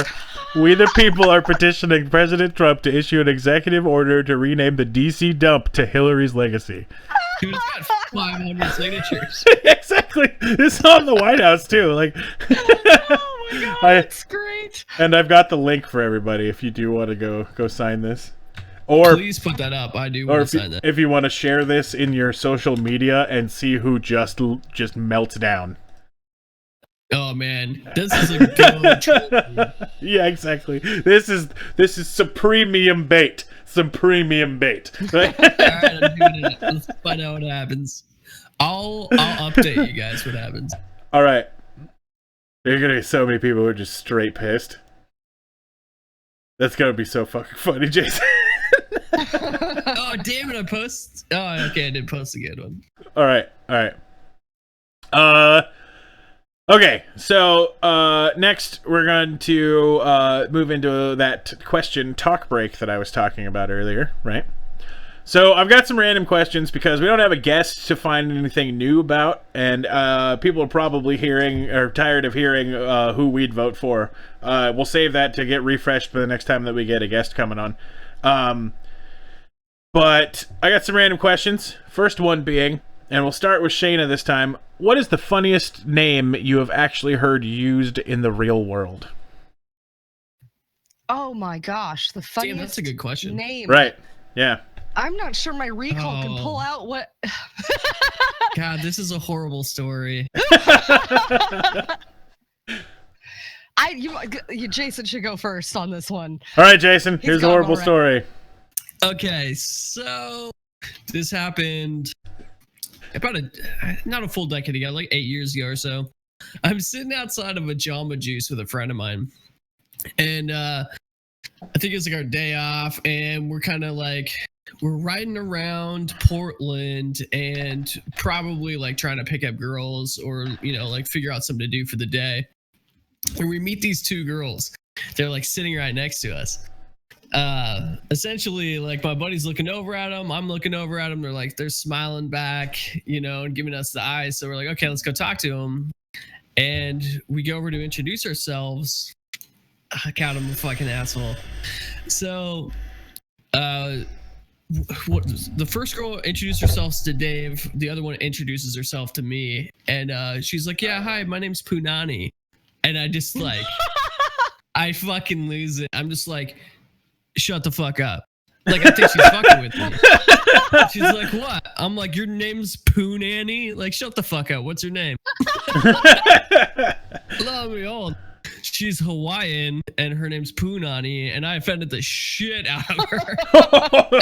we the people are petitioning President Trump to issue an executive order to rename the DC dump to Hillary's legacy. Who's got 500 signatures? Exactly. This is on the White House too. Like, Oh my god, that's great. And I've got the link for everybody if you do want to go sign this. Or please put that up. I do or want to sign that. if you want to share this in your social media and see who just melts down. Oh man, this is a good. Yeah, exactly. This is some premium bait. Some premium bait. Right? All right, I'm doing it. Let's find out what happens. I'll update you guys what happens. All right. There are gonna be so many people who are just straight pissed. That's gonna be so fucking funny, Jason. Oh damn it! I post. Oh okay, I did post a good one. All right. Okay, so next we're going to move into that question talk break that I was talking about earlier, right? So I've got some random questions because we don't have a guest to find anything new about, and people are probably tired of hearing who we'd vote for. We'll save that to get refreshed for the next time that we get a guest coming on. But I got some random questions. First one being, and we'll start with Shayna this time. What is the funniest name you have actually heard used in the real world? Oh my gosh, the funniest Damn, that's a good question. name. Right. Yeah. I'm not sure my recall can pull out what. God, this is a horrible story. Jason should go first on this one. All right, Jason. Here's a gone horrible already. story. Okay, so this happened about not a full decade ago, like 8 years ago or so. I'm sitting outside of a Jamba Juice with a friend of mine, and I think it's like our day off, and we're kind of like we're riding around Portland and probably like trying to pick up girls or like figure out something to do for the day. And we meet these two girls. They're like sitting right next to us. Essentially, like my buddy's looking over at them, I'm looking over at them. They're smiling back, and giving us the eyes. So we're like, okay, let's go talk to them. And we go over to introduce ourselves. God, I'm a fucking asshole. So, the first girl introduced herself to Dave. The other one introduces herself to me, and she's like, "Yeah, hi, my name's Punani," and I just like, I fucking lose it. I'm just like, shut the fuck up. Like, I think she's fucking with me. She's like, what? I'm like, your name's Poonanny? Like, shut the fuck up. What's your name? Lo and behold, she's Hawaiian and her name's Poonani, and I offended the shit out of her.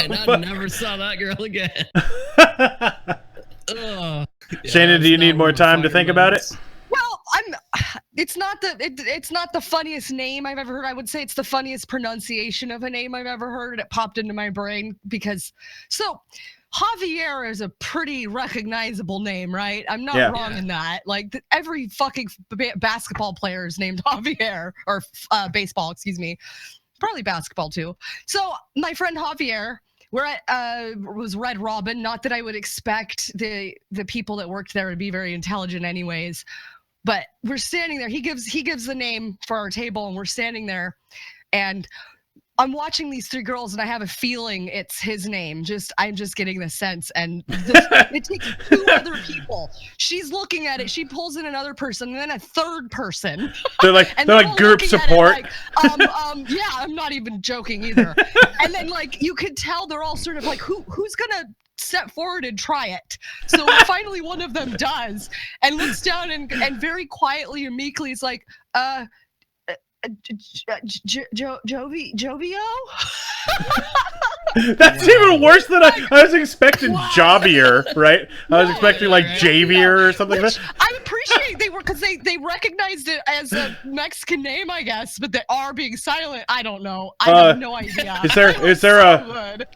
And I never saw that girl again. Shannon, do you need more time to think about it? Well, it's not the funniest name I've ever heard. I would say it's the funniest pronunciation of a name I've ever heard. It popped into my brain because Javier is a pretty recognizable name, right? I'm not wrong in that. Like every fucking basketball player is named Javier, or baseball, excuse me. Probably basketball too. So my friend Javier, we're at was Red Robin. Not that I would expect the people that worked there to be very intelligent anyways. But we're standing there. He gives the name for our table, and we're standing there, and I'm watching these three girls, and I have a feeling it's his name. I'm just getting the sense, and it takes two other people. She's looking at it. She pulls in another person, and then a third person. They're like group support. Yeah, I'm not even joking either. And then like you could tell they're all sort of like, who's gonna step forward and try it. So finally one of them does, and looks down and very quietly and meekly is like, Jovio? That's even worse than I was expecting. Javier, right? I was expecting like Javier or something like that. I appreciate they were, because they recognized it as a Mexican name, I guess, but they are being silent. I don't know. I have no idea. Is there a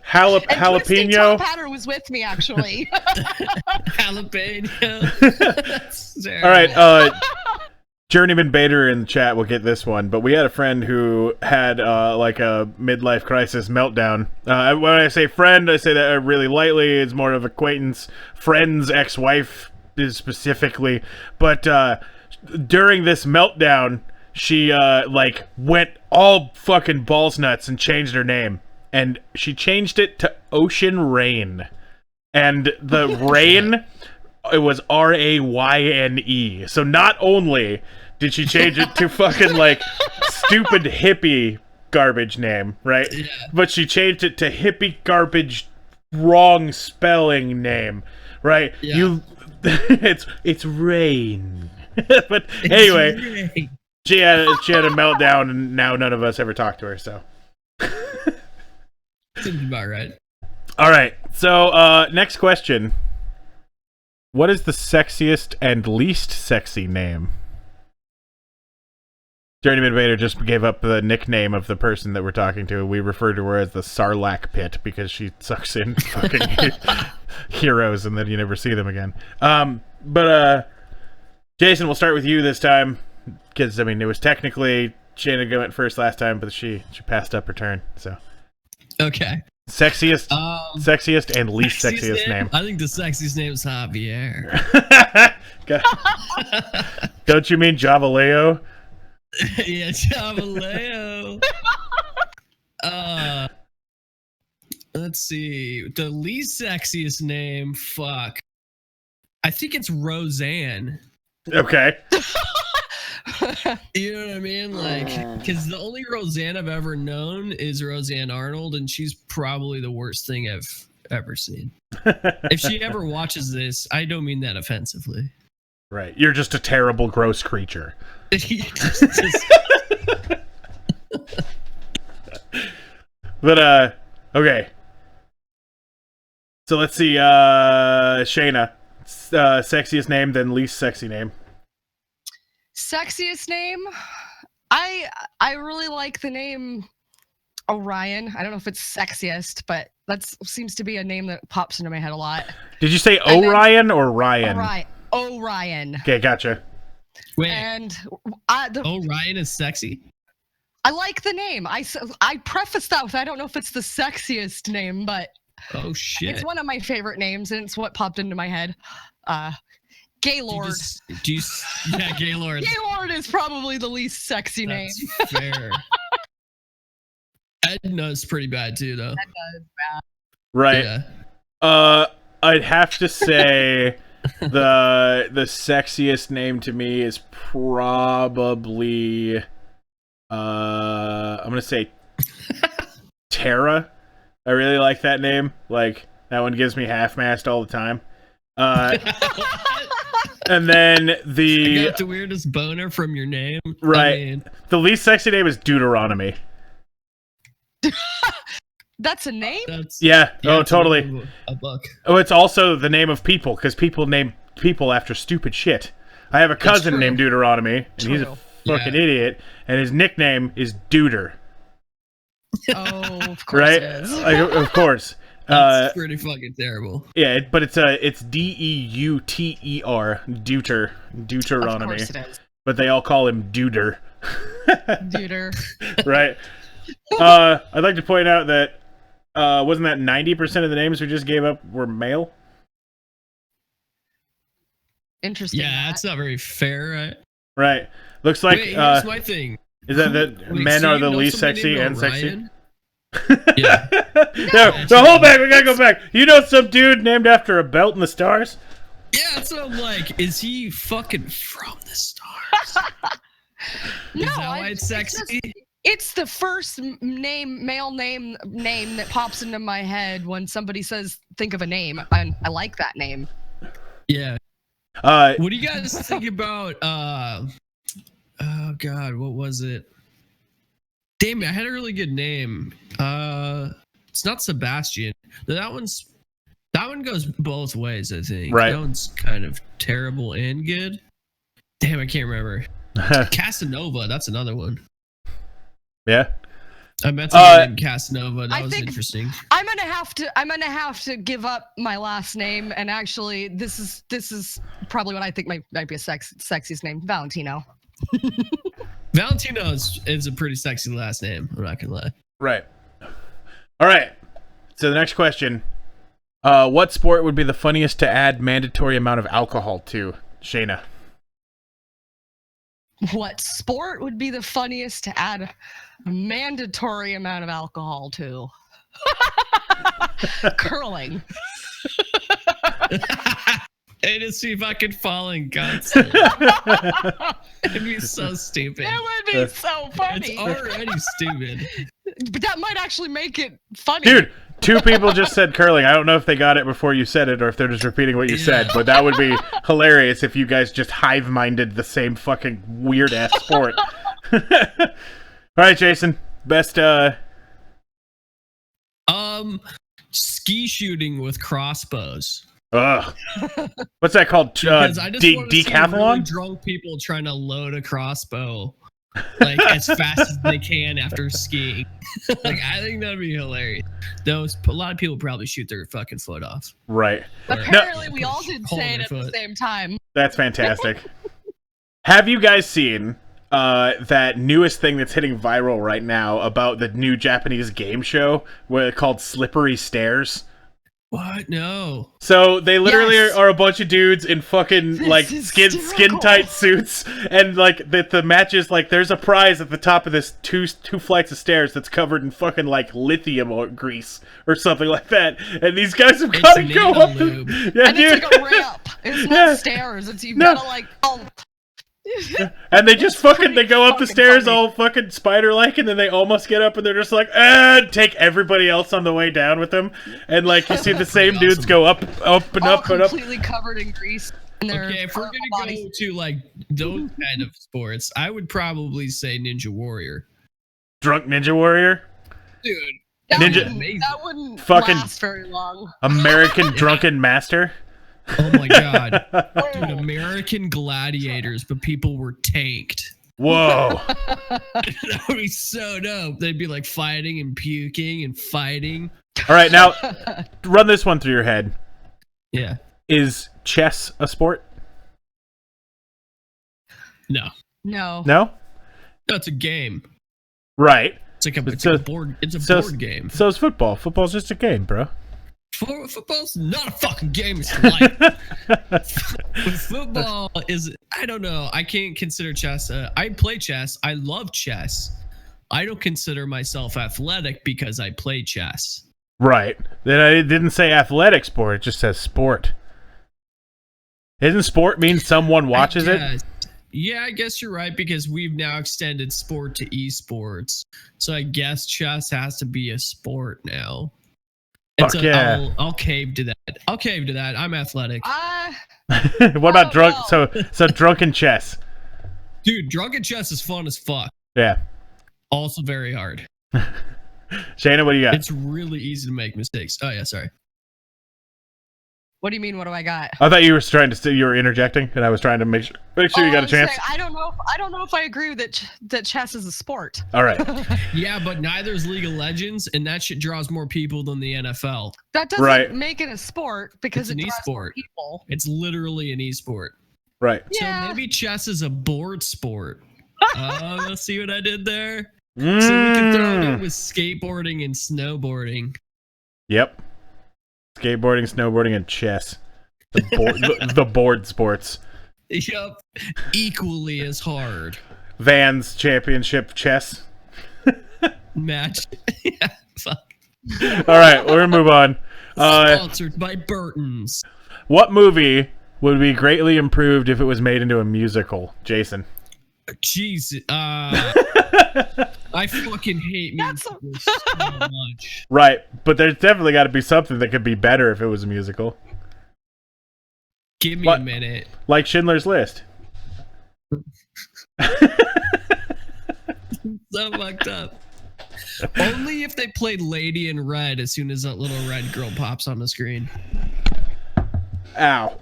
jalapeno? Patter was with me actually. Jalapeno. All right. Journeyman Bader in the chat will get this one, but we had a friend who had like a midlife crisis meltdown. When I say friend, I say that really lightly. It's more of acquaintance, friend's ex-wife is specifically. But during this meltdown, she like went all fucking balls nuts and changed her name, and she changed it to Ocean Rain, and the rain. It was Rayne. So not only did she change it to fucking like stupid hippie garbage name, right? Yeah. But she changed it to hippie garbage wrong spelling name, right? Yeah. It's rain. But anyway, she had a meltdown, and now none of us ever talked to her. So seems about right. All right. So next question. What is the sexiest and least sexy name? Journeyman Vader just gave up the nickname of the person that we're talking to. We refer to her as the Sarlacc Pit because she sucks in fucking heroes and then you never see them again. But Jason, we'll start with you this time because, I mean, it was technically Shannon went first last time, but she passed up her turn. So okay. Sexiest and least sexiest name. I think the sexiest name is Javier. Don't you mean Javaleo? Yeah, Javaleo. Let's see. The least sexiest name, fuck. I think it's Roseanne. Okay. You know what I mean? Like, because the only Roseanne I've ever known is Roseanne Arnold, and she's probably the worst thing I've ever seen. If she ever watches this, I don't mean that offensively. Right. You're just a terrible, gross creature. But, okay. So let's see, Shayna. Sexiest name, then least sexy name. Sexiest name? I really like the name Orion. I don't know if it's sexiest, but that seems to be a name that pops into my head a lot. Did you say Orion or Ryan? Orion. Okay, gotcha. Wait, And Ryan is sexy? I like the name. I preface that with I don't know if it's the sexiest name, but Oh shit! it's one of my favorite names, and it's what popped into my head. Gaylord. Yeah, Gaylord. Gaylord is probably the least sexy name. That's fair. Edna's pretty bad too, though. Edna is bad. Right. Yeah. I'd have to say the sexiest name to me is probably I'm gonna say Tara. I really like that name. Like, that one gives me half-mast all the time. And then I got the weirdest boner from your name. Right. I mean, the least sexy name is Deuteronomy. That's a name? Yeah. Oh, it's totally. A book. Oh, it's also the name of people, because people name people after stupid shit. I have a cousin named Deuteronomy, and he's a fucking idiot, and his nickname is Deuter. Oh, of course right? it is. Like, of course. That's pretty fucking terrible. Yeah, but it's Deuter, Deuteronomy. Of course it is. But they all call him Deuter. Deuter. Right. I'd like to point out that wasn't that 90% of the names we just gave up were male? Interesting. Yeah, that's not very fair, right? Right. Looks like Wait, here's my thing. Is that men so are you the know least somebody sexy named and sexy? Orion? Yeah. No, hold back. We gotta go back. You know some dude named after a belt in the stars? Yeah, that's what I'm like. Is he fucking from the stars? Is that why it's sexy? It's the first male name that pops into my head when somebody says, think of a name. I like that name. Yeah. What do you guys think about, oh God, what was it? Damn it, I had a really good name. It's not Sebastian. That one goes both ways, I think. Right. That one's kind of terrible and good. Damn, I can't remember. Casanova, that's another one. Yeah. I met someone named Casanova. That was interesting. I'm gonna have to give up my last name, and actually, this is probably what I think might be a sexiest name, Valentino. Valentino is a pretty sexy last name. I'm not gonna lie. Right. All right. So the next question: what sport would be the funniest to add mandatory amount of alcohol to, Shayna? What sport would be the funniest to add a mandatory amount of alcohol to? Curling. Hey, to see if I could fall in guts. It'd be so stupid. It would be so funny. It's already stupid. But that might actually make it funny. Dude, 2 people just said curling. I don't know if they got it before you said it or if they're just repeating what you said, but that would be hilarious if you guys just hive-minded the same fucking weird-ass sport. All right, Jason. Best, ski shooting with crossbows. Ugh. What's that called? Because I just want to see really decathlon? drunk people trying to load a crossbow like as fast as they can after skiing. Like, I think that'd be hilarious. A lot of people probably shoot their fucking foot off. Right. Apparently, we all did say it at the same time. That's fantastic. Have you guys seen that newest thing that's hitting viral right now about the new Japanese game show called Slippery Stairs. What? No. So they literally Yes. are a bunch of dudes in fucking This like is skin hysterical. tight suits, and like the match is like there's a prize at the top of this two flights of stairs that's covered in fucking like lithium or grease or something like that, and these guys have It's got to an go anal up. lube. Yeah, And dude. it's like a ramp. It's Yeah. not stairs. It's you No. gotta like oh. And they just fucking they go up the fucking stairs funny. all fucking spider like, and then they almost get up, and they're just like, and take everybody else on the way down with them, and like you see the same Pretty dudes awesome. go up all and up. completely covered in grease. And their Okay, if we're horrible gonna bodies. go to like those kind of sports, I would probably say Ninja Warrior. Drunk Ninja Warrior, Dude, that Ninja- wouldn't, that wouldn't Fucking- last very long. American Drunken Master. oh my god. Dude, American Gladiators, but people were tanked. Whoa. That would be so dope. They'd be like fighting and puking and fighting. All right, now run this one through your head. Yeah. Is chess a sport? No. No. No. That's a game. Right. It's like a, But it's so- like a board. It's a so- board game. So is football. Football's just a game, bro. Football's not a fucking game. It's life. Football is. I don't know. I can't consider chess. I play chess. I love chess. I don't consider myself athletic because I play chess. Right. Then I didn't say athletic sport. It just says sport. Isn't sport mean someone watches I it? guess. Yeah, I guess you're right because we've now extended sport to esports. So I guess chess has to be a sport now. And Fuck so yeah. I'll cave to that. I'll cave to that. I'm athletic. What about drunk? no. So drunken chess. Dude, drunken chess is fun as fuck. Yeah. Also very hard. Shayna, what do you got? It's really easy to make mistakes. Oh yeah, sorry. What do you mean? What do I got? I thought you were trying to you were interjecting, and I was trying to make sure you got a I'm chance. saying, I don't know if I agree with that chess is a sport. All right. Yeah, but neither is League of Legends, and that shit draws more people than the NFL. That doesn't Right. make it a sport because It's it an draws more esport. people. It's literally an esport. Right. Yeah. So maybe chess is a board sport. Let's see what I did there. So we can throw it in with skateboarding and snowboarding. Yep. Skateboarding, snowboarding, and chess. The board sports. Yup. Equally as hard. Vans Championship chess. Match. Yeah, fuck. All right, we're gonna move on. Sponsored by Burton's. What movie would be greatly improved if it was made into a musical? Jason. Jeez. I fucking hate That's a- musicals so much. Right, but there's definitely got to be something that could be better if it was a musical, Give me What? a minute. like Schindler's List. So fucked up. Only if they played Lady in Red as soon as that little red girl pops on the screen. Ow.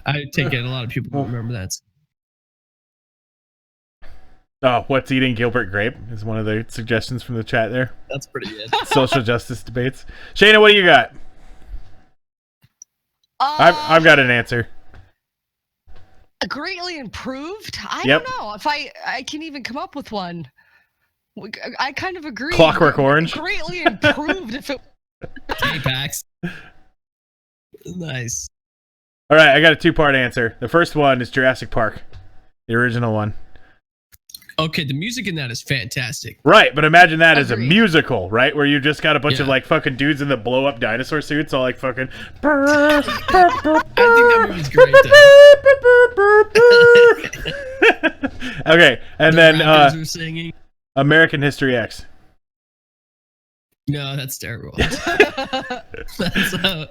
I take it a lot of people don't remember that. Oh, what's eating Gilbert Grape is one of the suggestions from the chat there. That's pretty good. Social justice debates. Shayna, what do you got? I've got an answer. Greatly improved. I Yep. don't know if I can even come up with one. I kind of agree. Clockwork Orange. Greatly improved if it. K-Pax. Nice. All right, I got a two-part answer. The first one is Jurassic Park, the original one. Okay, the music in that is fantastic. Right, but imagine that as a Agreed. musical, right? Where you just got a bunch of Yeah. like fucking dudes in the blow-up dinosaur suits, all like fucking. I think that movie's great though. Okay, and The then rappers are singing. American History X. No, that's terrible.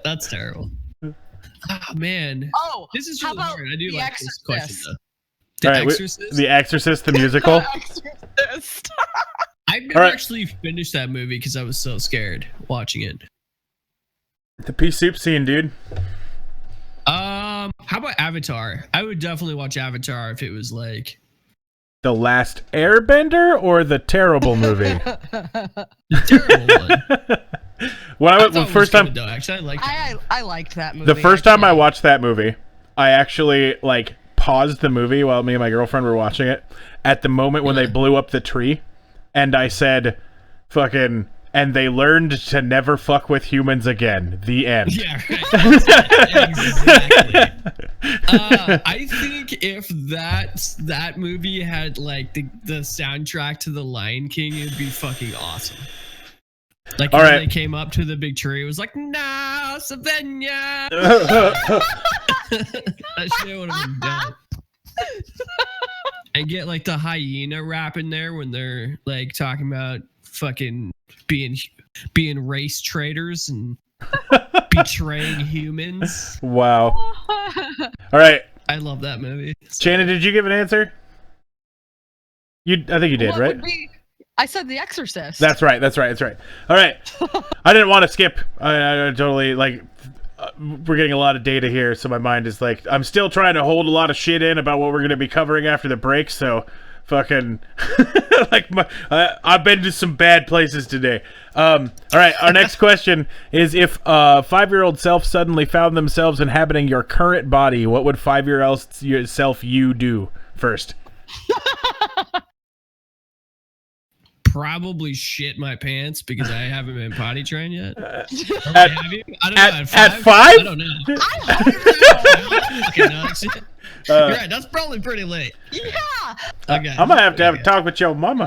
That's terrible. Oh man, Oh, this is how really about hard. I do The like this question Exorcist? though. The All right, Exorcist. The Exorcist, the musical. Exorcist. I've never All right. actually finished that movie because I was so scared watching it. The pea soup scene, dude. How about Avatar? I would definitely watch Avatar if it was like The Last Airbender or the terrible movie? the terrible one. When I I went thought the it was first good, time, though. Actually, I liked it. I liked that movie. the first time I actually. watched that movie, I actually like paused the movie while me and my girlfriend were watching it at the moment when they blew up the tree, and I said, "Fucking." And they learned to never fuck with humans again. The end. Yeah, right. Exactly. I think if that movie had like the soundtrack to The Lion King, it'd be fucking awesome. Like when they came up to the big tree, it was like, "No, Savannah." That shit would have been dope. And get like the hyena rap in there when they're like talking about fucking being race traitors and betraying humans. Wow. All right. I love that movie. Shannon, did you give an answer? I think you did, What right? would be- I said The Exorcist. That's right. All right. I didn't want to skip. I totally we're getting a lot of data here, so my mind is like, I'm still trying to hold a lot of shit in about what we're going to be covering after the break, so fucking I've been to some bad places today. All right, our next question is, if 5-year-old self suddenly found themselves inhabiting your current body, what would 5-year-old self you do first? Probably shit my pants because I haven't been potty trained yet. Have you? I don't know. At 5? I don't know. You're right. That's probably pretty late. Yeah. Okay. I'm gonna have to have a talk with your mama.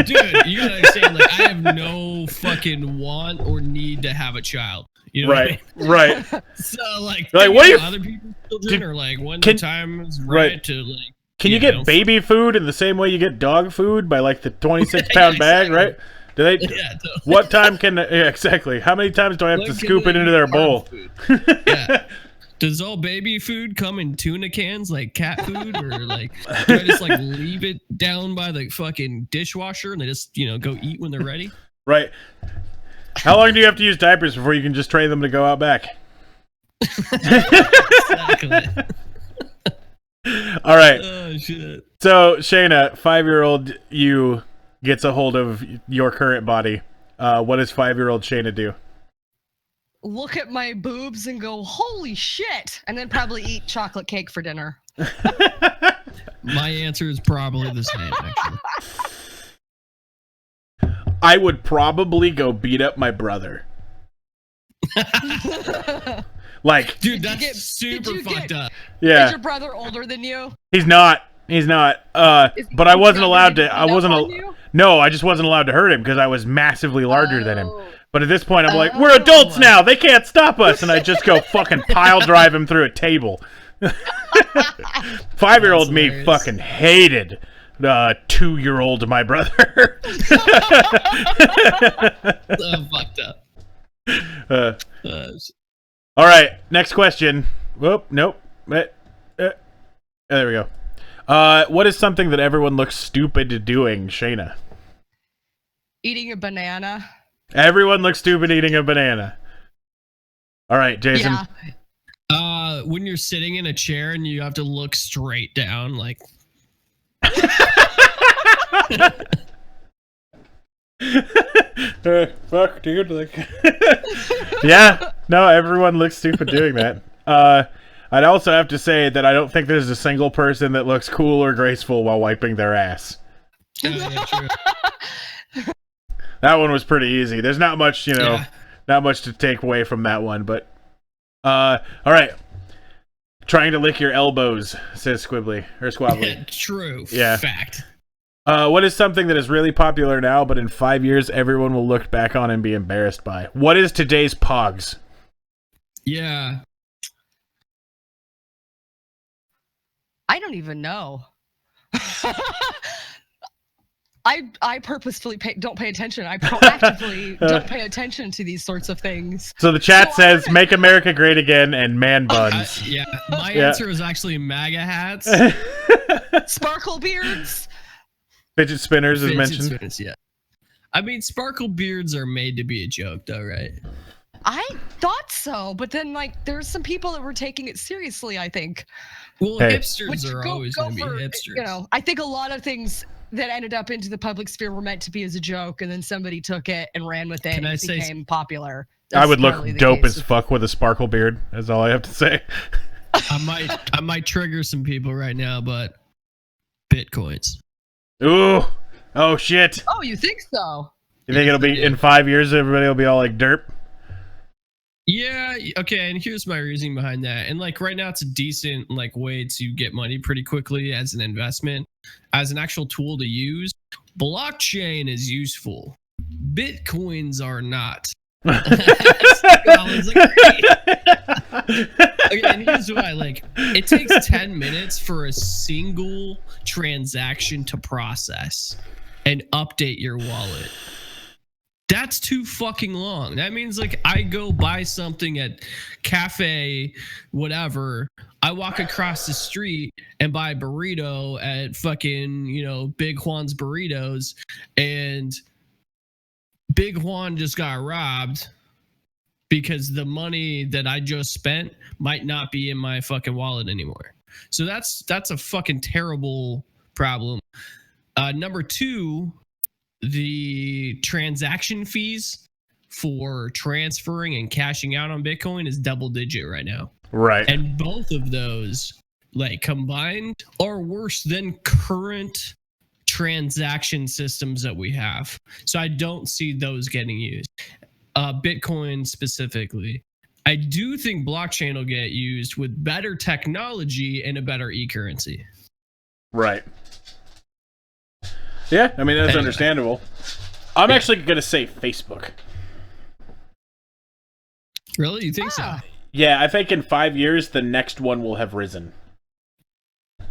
Dude, you gotta understand, like, I have no fucking want or need to have a child. You know Right, what I mean? right. So, like what are you... other people's children, or like when the can- time is right. right to like. Can you get baby food in the same way you get dog food by like the 26-pound bag, exactly. right? Do they? Yeah, totally. What time can? Yeah, exactly. How many times do I have to scoop it into their bowl? Yeah. Does all baby food come in tuna cans like cat food, or like do I just like leave it down by the fucking dishwasher and they just go eat when they're ready? Right. How long do you have to use diapers before you can just train them to go out back? Exactly. All right. Oh shit. So Shayna, 5-year-old you gets a hold of your current body. What does 5-year-old Shayna do? Look at my boobs and go, holy shit, and then probably eat chocolate cake for dinner. My answer is probably the same, actually. I would probably go beat up my brother. Like, dude, that's super fucked up. Yeah. Is your brother older than you? He's not. But I wasn't allowed to. No, I just wasn't allowed to hurt him because I was massively larger than him. But at this point, I'm like, we're adults now. They can't stop us. And I just go fucking pile drive him through a table. 5-year-old me hilarious. fucking hated 2-year-old my brother. So fucked up. All right, next question. Whoop, nope. There we go. What is something that everyone looks stupid doing, Shayna? Eating a banana. Everyone looks stupid eating a banana. All right, Jason. Yeah. When you're sitting in a chair and you have to look straight down, like. Fuck, dude. Like, yeah. No, everyone looks stupid doing that. I'd also have to say that I don't think there's a single person that looks cool or graceful while wiping their ass. Yeah, true. That one was pretty easy. There's not much, not much to take away from that one. But, all right. Trying to lick your elbows, says Squibbly or Squabbly. True. Yeah. Fact. What is something that is really popular now, but in 5 years everyone will look back on and be embarrassed by? What is today's Pogs? Yeah. I don't even know. I purposefully don't pay attention. I proactively don't pay attention to these sorts of things. So the chat says, "Make America Great Again" and man buns. My answer is actually MAGA hats. Sparkle beards. Fidget spinners is mentioned. Spinners, yeah. I mean, sparkle beards are made to be a joke, though, right? I thought so, but then there's some people that were taking it seriously, I think. Well, Hey. hipsters are always going to be hipsters. I think a lot of things that ended up into the public sphere were meant to be as a joke, and then somebody took it and ran with it, and it became popular. I would That's look probably the dope case as fuck with a sparkle beard. That's all I have to say. I might trigger some people right now, but Bitcoins. Ooh. Oh shit. Oh, you think so? You think it'll be in 5 years? Everybody will be all like derp. Yeah, okay, and here's my reasoning behind that. And like right now it's a decent like way to get money pretty quickly as an investment, as an actual tool to use. Blockchain is useful. Bitcoins are not. Okay, and here's why, like, it takes 10 minutes for a single transaction to process and update your wallet. That's too fucking long. That means like I go buy something at cafe, whatever. I walk across the street and buy a burrito at fucking, Big Juan's Burritos, and Big Juan just got robbed because the money that I just spent might not be in my fucking wallet anymore. So that's a fucking terrible problem. Number two, the transaction fees for transferring and cashing out on Bitcoin is double digit right now. Right. And both of those, like combined, are worse than current transaction systems that we have. So I don't see those getting used. Bitcoin specifically. I do think blockchain will get used with better technology and a better e-currency. Right. Yeah, I mean, that's understandable. I'm actually going to say Facebook. Really? You think so? Yeah, I think in 5 years, the next one will have risen.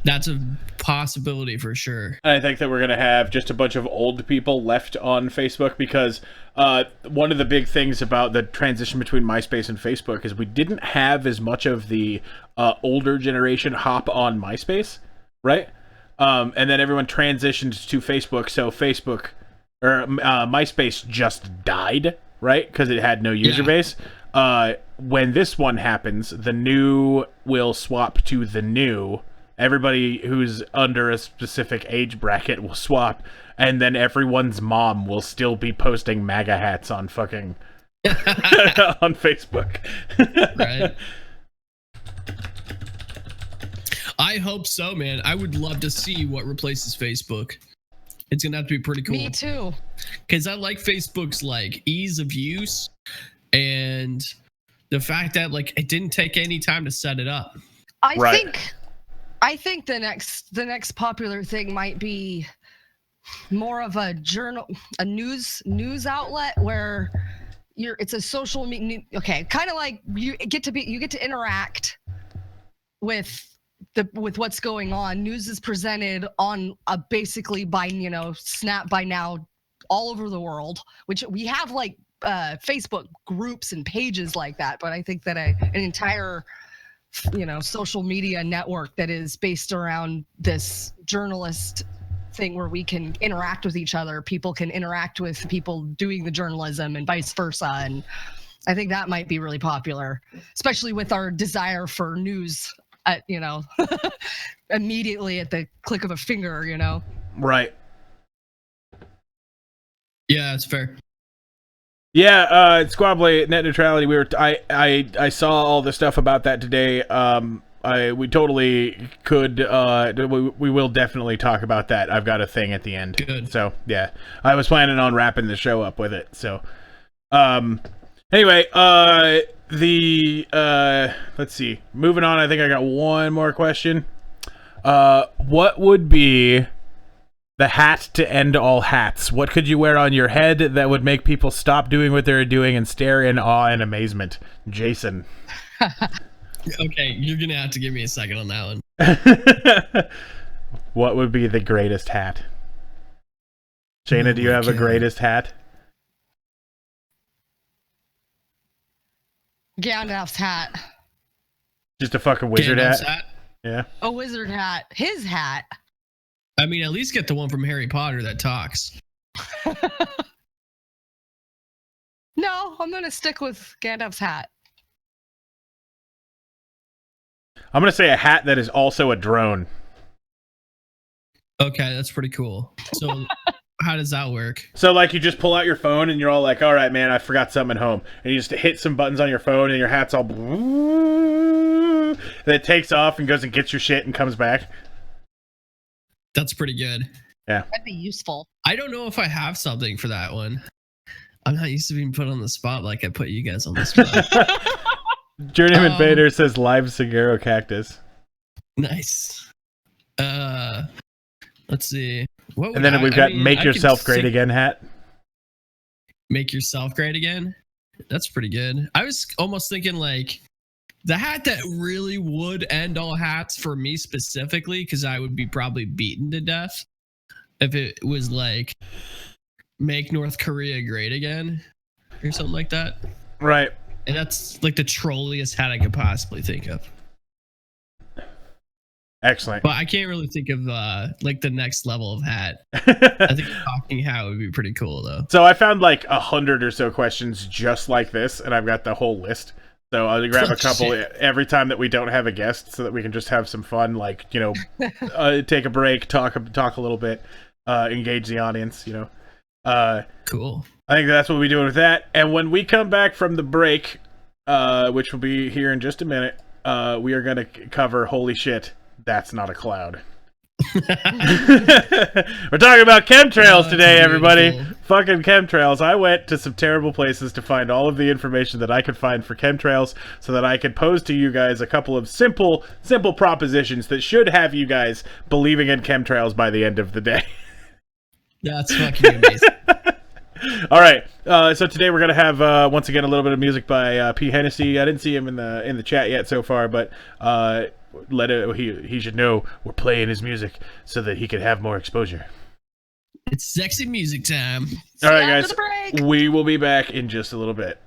That's a possibility for sure. And I think that we're going to have just a bunch of old people left on Facebook because one of the big things about the transition between MySpace and Facebook is we didn't have as much of the older generation hop on MySpace, right? And then everyone transitioned to Facebook, so Facebook or MySpace just died, right? Because it had no user base. When this one happens, the new will swap to the new. Everybody who's under a specific age bracket will swap, and then everyone's mom will still be posting MAGA hats on fucking on Facebook. Right. I hope so, man. I would love to see what replaces Facebook. It's gonna have to be pretty cool. Me too. Because I like Facebook's like ease of use and the fact that like it didn't take any time to set it up. I think the next popular thing might be more of a news outlet where it's a social media. Okay, kind of like you get to interact with what's going on. News is presented on basically by Snap by now all over the world, which we have like Facebook groups and pages like that. But I think that an entire social media network that is based around this journalist thing where we can interact with each other, people can interact with people doing the journalism and vice versa. And I think that might be really popular, especially with our desire for news at, immediately at the click of a finger, Right. Yeah, that's fair. Yeah, Squabbly, net neutrality. I saw all the stuff about that today. We totally could. We will definitely talk about that. I've got a thing at the end. Good. So yeah, I was planning on wrapping the show up with it. So, anyway, let's see. Moving on. I think I got one more question. What would be the hat to end all hats? What could you wear on your head that would make people stop doing what they're doing and stare in awe and amazement? Jason. Okay, you're gonna have to give me a second on that one. What would be the greatest hat? Shayna, do you have a greatest hat? Gandalf's hat. Just a fucking wizard Gandalf's hat? Yeah. A wizard hat. His hat. I mean, at least get the one from Harry Potter that talks. No, I'm gonna stick with Gandalf's hat. I'm going to say a hat that is also a drone. Okay, that's pretty cool. So how does that work? So, like, you just pull out your phone and you're all like, all right, man, I forgot something at home. And you just hit some buttons on your phone and your hat's all... that takes off and goes and gets your shit and comes back. That's pretty good. That'd be useful. I don't know if I have something for that one. I'm not used to being put on the spot like I put you guys on the spot. Journeyman Vader says live Sagero cactus. Nice. Let's see. What And then we've got make yourself great again hat. Make yourself great again. That's pretty good. I was almost thinking like the hat that really would end all hats for me specifically, because I would be probably beaten to death if it was like make North Korea great again or something like that. Right. And that's like the trolliest hat I could possibly think of. Excellent. But I can't really think of like the next level of hat. I think a talking hat would be pretty cool though. So I found like 100 or so questions just like this, and I've got the whole list. So I'll grab a couple every time that we don't have a guest, so that we can just have some fun, like, you know, take a break, talk a little bit, engage the audience, you know. Cool. I think that's what we're doing with that. And when we come back from the break, which will be here in just a minute, we are going to cover holy shit, that's not a cloud. We're talking about chemtrails today, everybody. Fucking chemtrails. I went to some terrible places to find all of the information that I could find for chemtrails so that I could pose to you guys a couple of simple propositions that should have you guys believing in chemtrails by the end of the day. That's fucking amazing. All right, so today we're gonna have once again a little bit of music by P. Hennessy. I didn't see him in the chat yet so far, but he should know we're playing his music so that he can have more exposure. It's sexy music time. All right, After guys, the break. we will be back in just a little bit.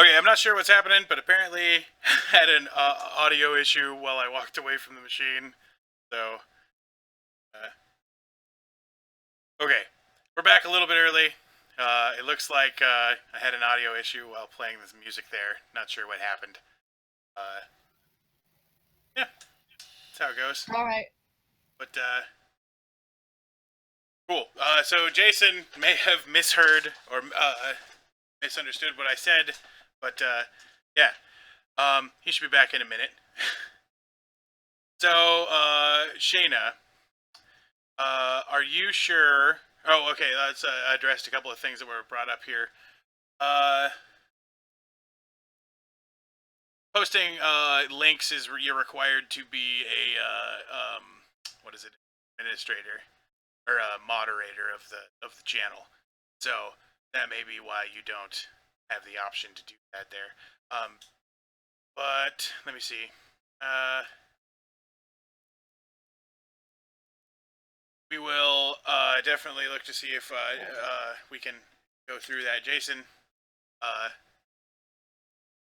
Okay, I'm not sure what's happening, but apparently had an audio issue while I walked away from the machine. So, okay, we're back a little bit early. It looks like I had an audio issue while playing this music there. Not sure what happened. Yeah, that's how it goes. All right. But, cool. So Jason may have misheard or misunderstood what I said, but yeah, he should be back in a minute. So, Shayna, are you sure? Oh, okay. Let's address a couple of things that were brought up here. Posting links is you're required to be a what is it, administrator or a moderator of the channel. So that may be why you don't have the option to do that there. But let me see. We will definitely look to see if we can go through that. Jason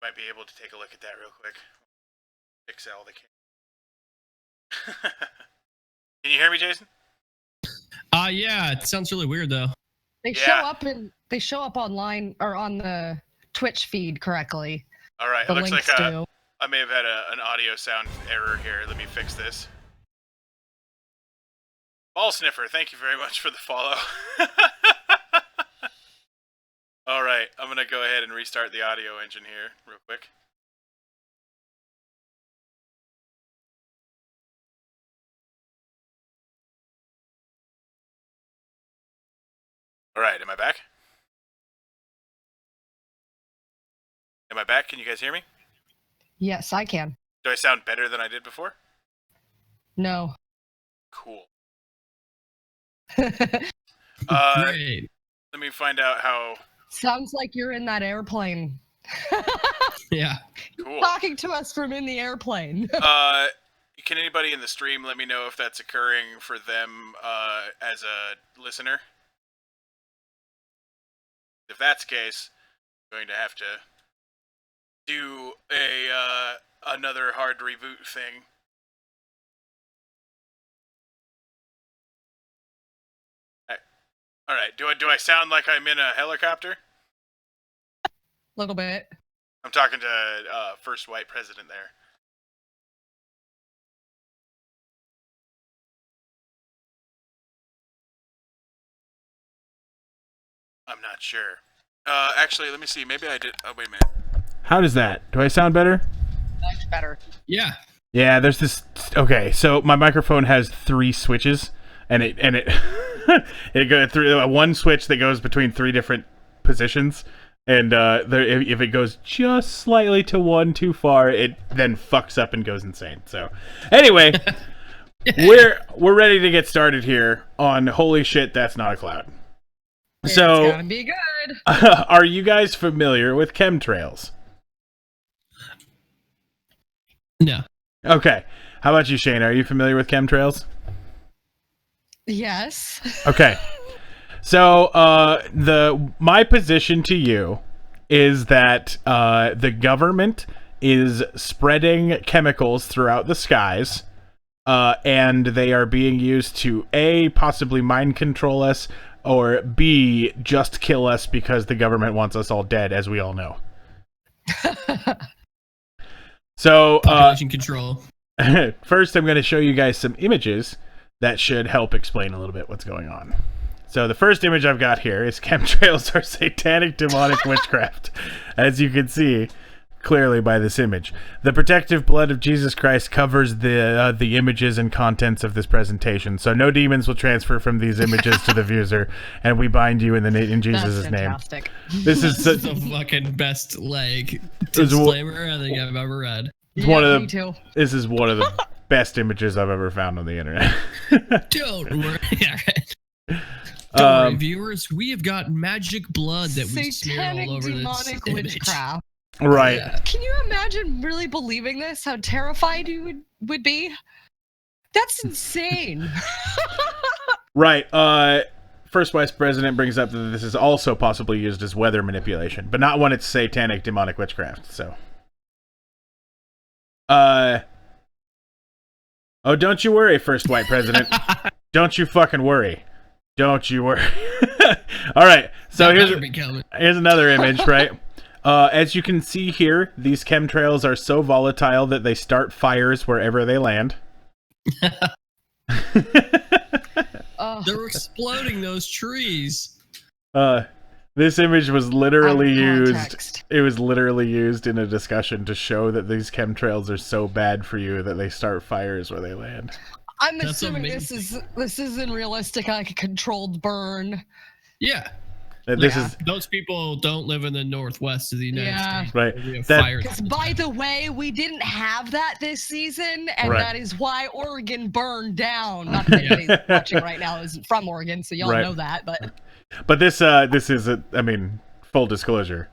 might be able to take a look at that real quick. Fix all the Can you hear me, Jason? Yeah, it sounds really weird though. They show up online or on the Twitch feed correctly. All right, The it looks like links do. I may have had an audio sound error here. Let me fix this. Ball Sniffer, thank you very much for the follow. All right, I'm going to go ahead and restart the audio engine here real quick. All right, am I back? Am I back? Can you guys hear me? Yes, I can. Do I sound better than I did before? No. Cool. Great. Let me find out how... Sounds like you're in that airplane. Yeah. Cool. Talking to us from in the airplane. Can anybody in the stream let me know if that's occurring for them as a listener? If that's the case, I'm going to have to do another hard reboot thing. All right. Do I sound like I'm in a helicopter? A little bit. I'm talking to first white president there. I'm not sure. Actually, let me see. Maybe I did. Oh, wait a minute. How does that? Do I sound better? Much better. Yeah. Yeah, there's this. Okay, so my microphone has 3 switches, and it it goes through one switch that goes between 3 different positions, and if it goes just slightly to one too far, it then fucks up and goes insane. So, anyway, we're ready to get started here on Holy Shit, That's Not a Cloud. So, it's gonna be good. Are you guys familiar with chemtrails? No. Okay. How about you, Shane? Are you familiar with chemtrails? Yes. Okay. So, my position to you is that the government is spreading chemicals throughout the skies, and they are being used to A, possibly mind control us, or B, just kill us because the government wants us all dead, as we all know. So, Population control. first I'm going to show you guys some images that should help explain a little bit what's going on. So the first image I've got here is chemtrails are satanic demonic witchcraft, as you can see clearly by this image. The protective blood of Jesus Christ covers the images and contents of this presentation, so no demons will transfer from these images to the viewer, and we bind you in Jesus' name. Fantastic. This is The fucking best disclaimer I think I've ever read. Me too. This is one of the best images I've ever found on the internet. Don't worry. Yeah, right. Don't worry, viewers. We have got magic blood that we smear Satanic all over this demonic image. witchcraft. Right. Yeah. Can you imagine really believing this? How terrified you would That's insane. Right. first vice president brings up that this is also possibly used as weather manipulation, but not when it's satanic demonic witchcraft. So, oh, don't you worry, first white president. Don't you fucking worry. Don't you worry. All right. So here's another image, right? As you can see here, these chemtrails are so volatile that they start fires wherever they land. They're exploding those trees. This image was literally used. It was literally used in a discussion to show that these chemtrails are so bad for you that they start fires where they land. I'm assuming this isn't realistic, like a controlled burn. Yeah. Those people don't live in the northwest of the United States. Right. Because by the way, we didn't have that this season, and that is why Oregon burned down. Not that anybody's watching right now is from Oregon, so y'all know that. But this is full disclosure.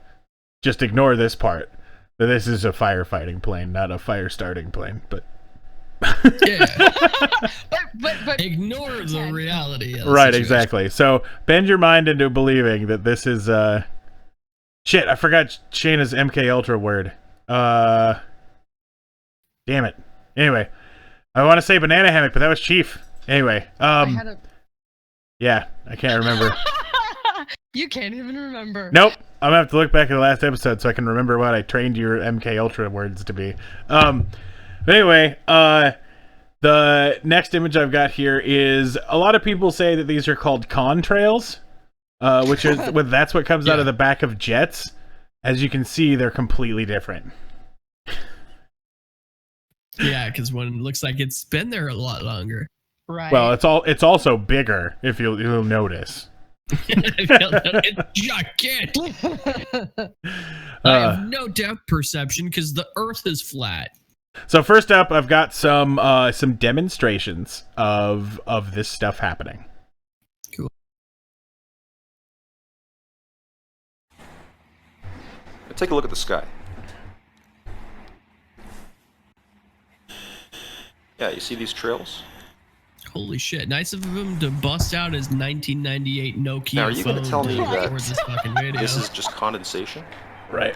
Just ignore this part. This is a firefighting plane, not a fire starting plane. But but ignore the reality of the right, situation. exactly. So bend your mind into believing that this is shit, I forgot Shayna's MK Ultra word. Damn it. Anyway, I want to say banana hammock, but that was Chief. Anyway, yeah, I can't remember. You can't even remember. Nope. I'm gonna have to look back at the last episode so I can remember what I trained your MK Ultra words to be. Anyway, the next image I've got here is a lot of people say that these are called contrails, which is that's what comes out of the back of jets. As you can see, they're completely different. Yeah, because one looks like it's been there a lot longer. Right. Well, it's also bigger if you'll notice. It's gigantic. I have no depth perception because the Earth is flat. So first up, I've got some demonstrations of this stuff happening. Cool. Take a look at the sky. Yeah, you see these trails? Holy shit! Nice of him to bust out his 1998 Nokia now, are you phone going to tell me that this fucking video. This is just condensation? Right.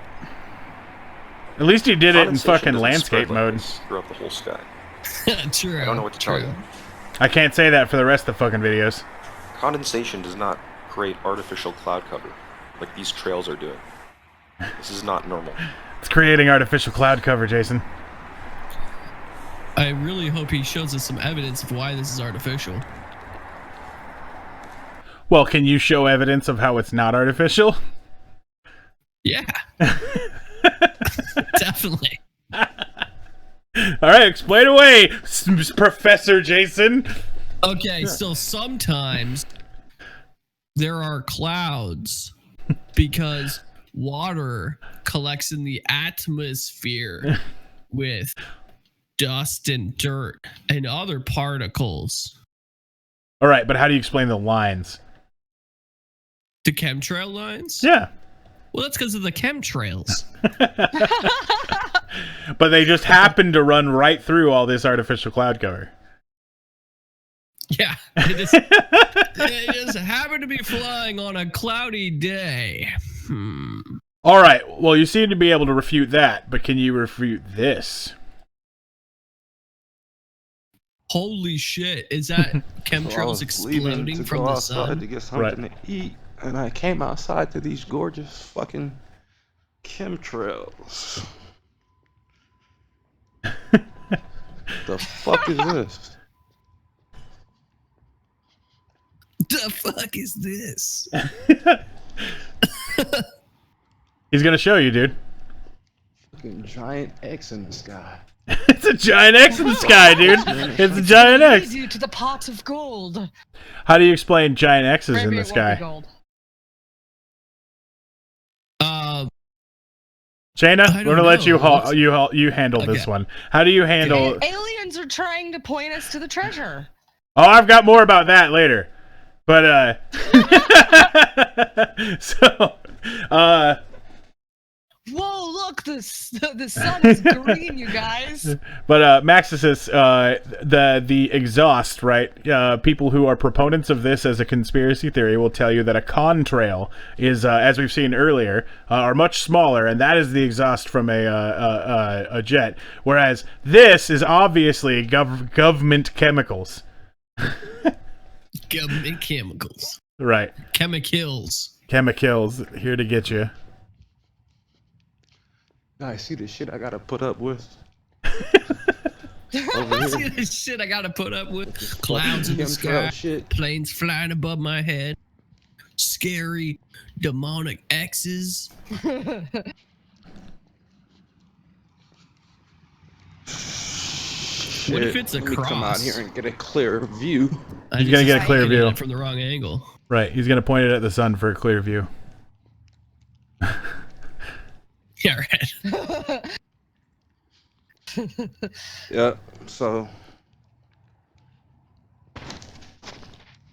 At least he did it in fucking landscape mode. Throughout the whole sky. True. I don't know what to tell you. I can't say that for the rest of the fucking videos. Condensation does not create artificial cloud cover like these trails are doing. This is not normal. It's creating artificial cloud cover, Jason. I really hope he shows us some evidence of why this is artificial. Well, can you show evidence of how it's not artificial? Yeah. Definitely. All right, explain away, Professor Jason. Okay, so sometimes there are clouds because water collects in the atmosphere with dust and dirt and other particles. All right, but how do you explain the lines? The chemtrail lines? Yeah. Well, that's because of the chemtrails. But they just happen to run right through all this artificial cloud cover. Yeah. They just happen to be flying on a cloudy day. All right, well, you seem to be able to refute that, but can you refute this? Holy shit. Is that chemtrails exploding from the sun? To get something to eat, and I came outside to these gorgeous fucking chemtrails. The fuck is this? The fuck is this? He's gonna show you, dude. Fucking giant X in the sky. It's a giant X in the sky, dude. It's a giant X. Lead you to the pot of gold. How do you explain giant X's in Maybe the it won't be sky? gold. Shayna, we're gonna let you handle this one. How do you handle? Aliens are trying to point us to the treasure. Oh, I've got more about that later. But Whoa, look, the sun is green, you guys. But Maxis, the exhaust, right? People who are proponents of this as a conspiracy theory will tell you that a contrail is, as we've seen earlier, are much smaller, and that is the exhaust from a jet. Whereas this is obviously government chemicals. Government chemicals. Right. Chemicals. Chemicals here to get you. Guys, see the shit I gotta put up with. See this shit I gotta put up with. Clouds in the Chemtrail sky. shit. Planes flying above my head. Scary demonic X's. What if it's a Let me come out cross? here and get a clear view. He's gonna get a clear view from the wrong angle. Right. He's gonna point it at the sun for a clear view. Yeah, right. Yeah, so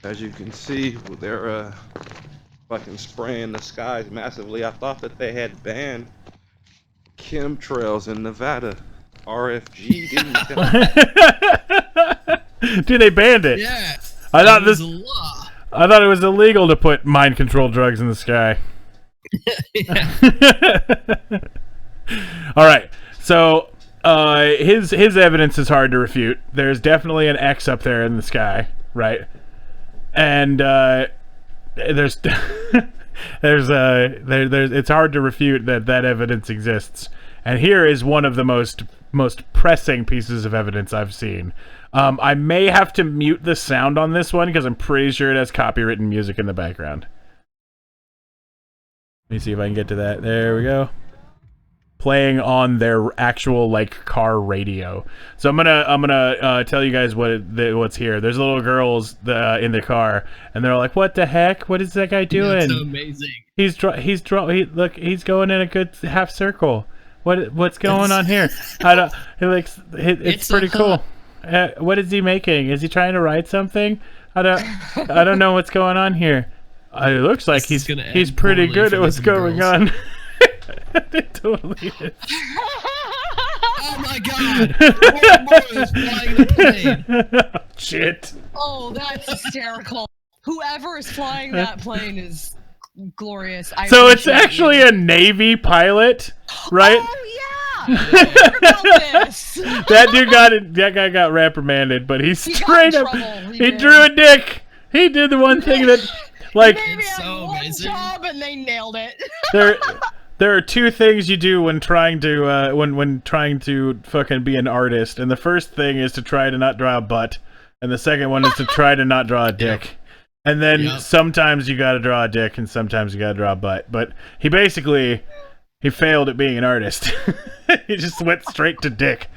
as you can see, they're fucking spraying the skies massively. I thought that they had banned chemtrails in Nevada. RFG didn't. Dude, they banned it. Yeah. I thought it was this. a law. I thought it was illegal to put mind control drugs in the sky. All right. So his evidence is hard to refute. There's definitely an X up there in the sky, right? And there's it's hard to refute that evidence exists. And here is one of the most pressing pieces of evidence I've seen. I may have to mute the sound on this one because I'm pretty sure it has copywritten music in the background. Let me see if I can get to that. There we go. Playing on their actual car radio. So I'm gonna tell you guys what's here. There's little girls in the car, and they're like, "What the heck? What is that guy doing? That's amazing. Look, he's going in a good half circle. What's going on here? It's pretty cool. What is he making? Is he trying to write something? I don't know what's going on here. It looks like he's pretty good at what's going on." It totally is. Oh my god! More is flying the plane. Shit. Oh, that's hysterical. Whoever is flying that plane is glorious. So it's actually a Navy pilot, right? Oh yeah. That guy got reprimanded, but he's straight up. He drew a dick. He did the one thing that, Maybe It's had so one amazing. job and they nailed it. There are two things you do when trying to when trying to fucking be an artist, and the first thing is to try to not draw a butt, and the second one is to try to not draw a dick. And then sometimes you gotta draw a dick, and sometimes you gotta draw a butt. But he failed at being an artist. He just went straight to dick.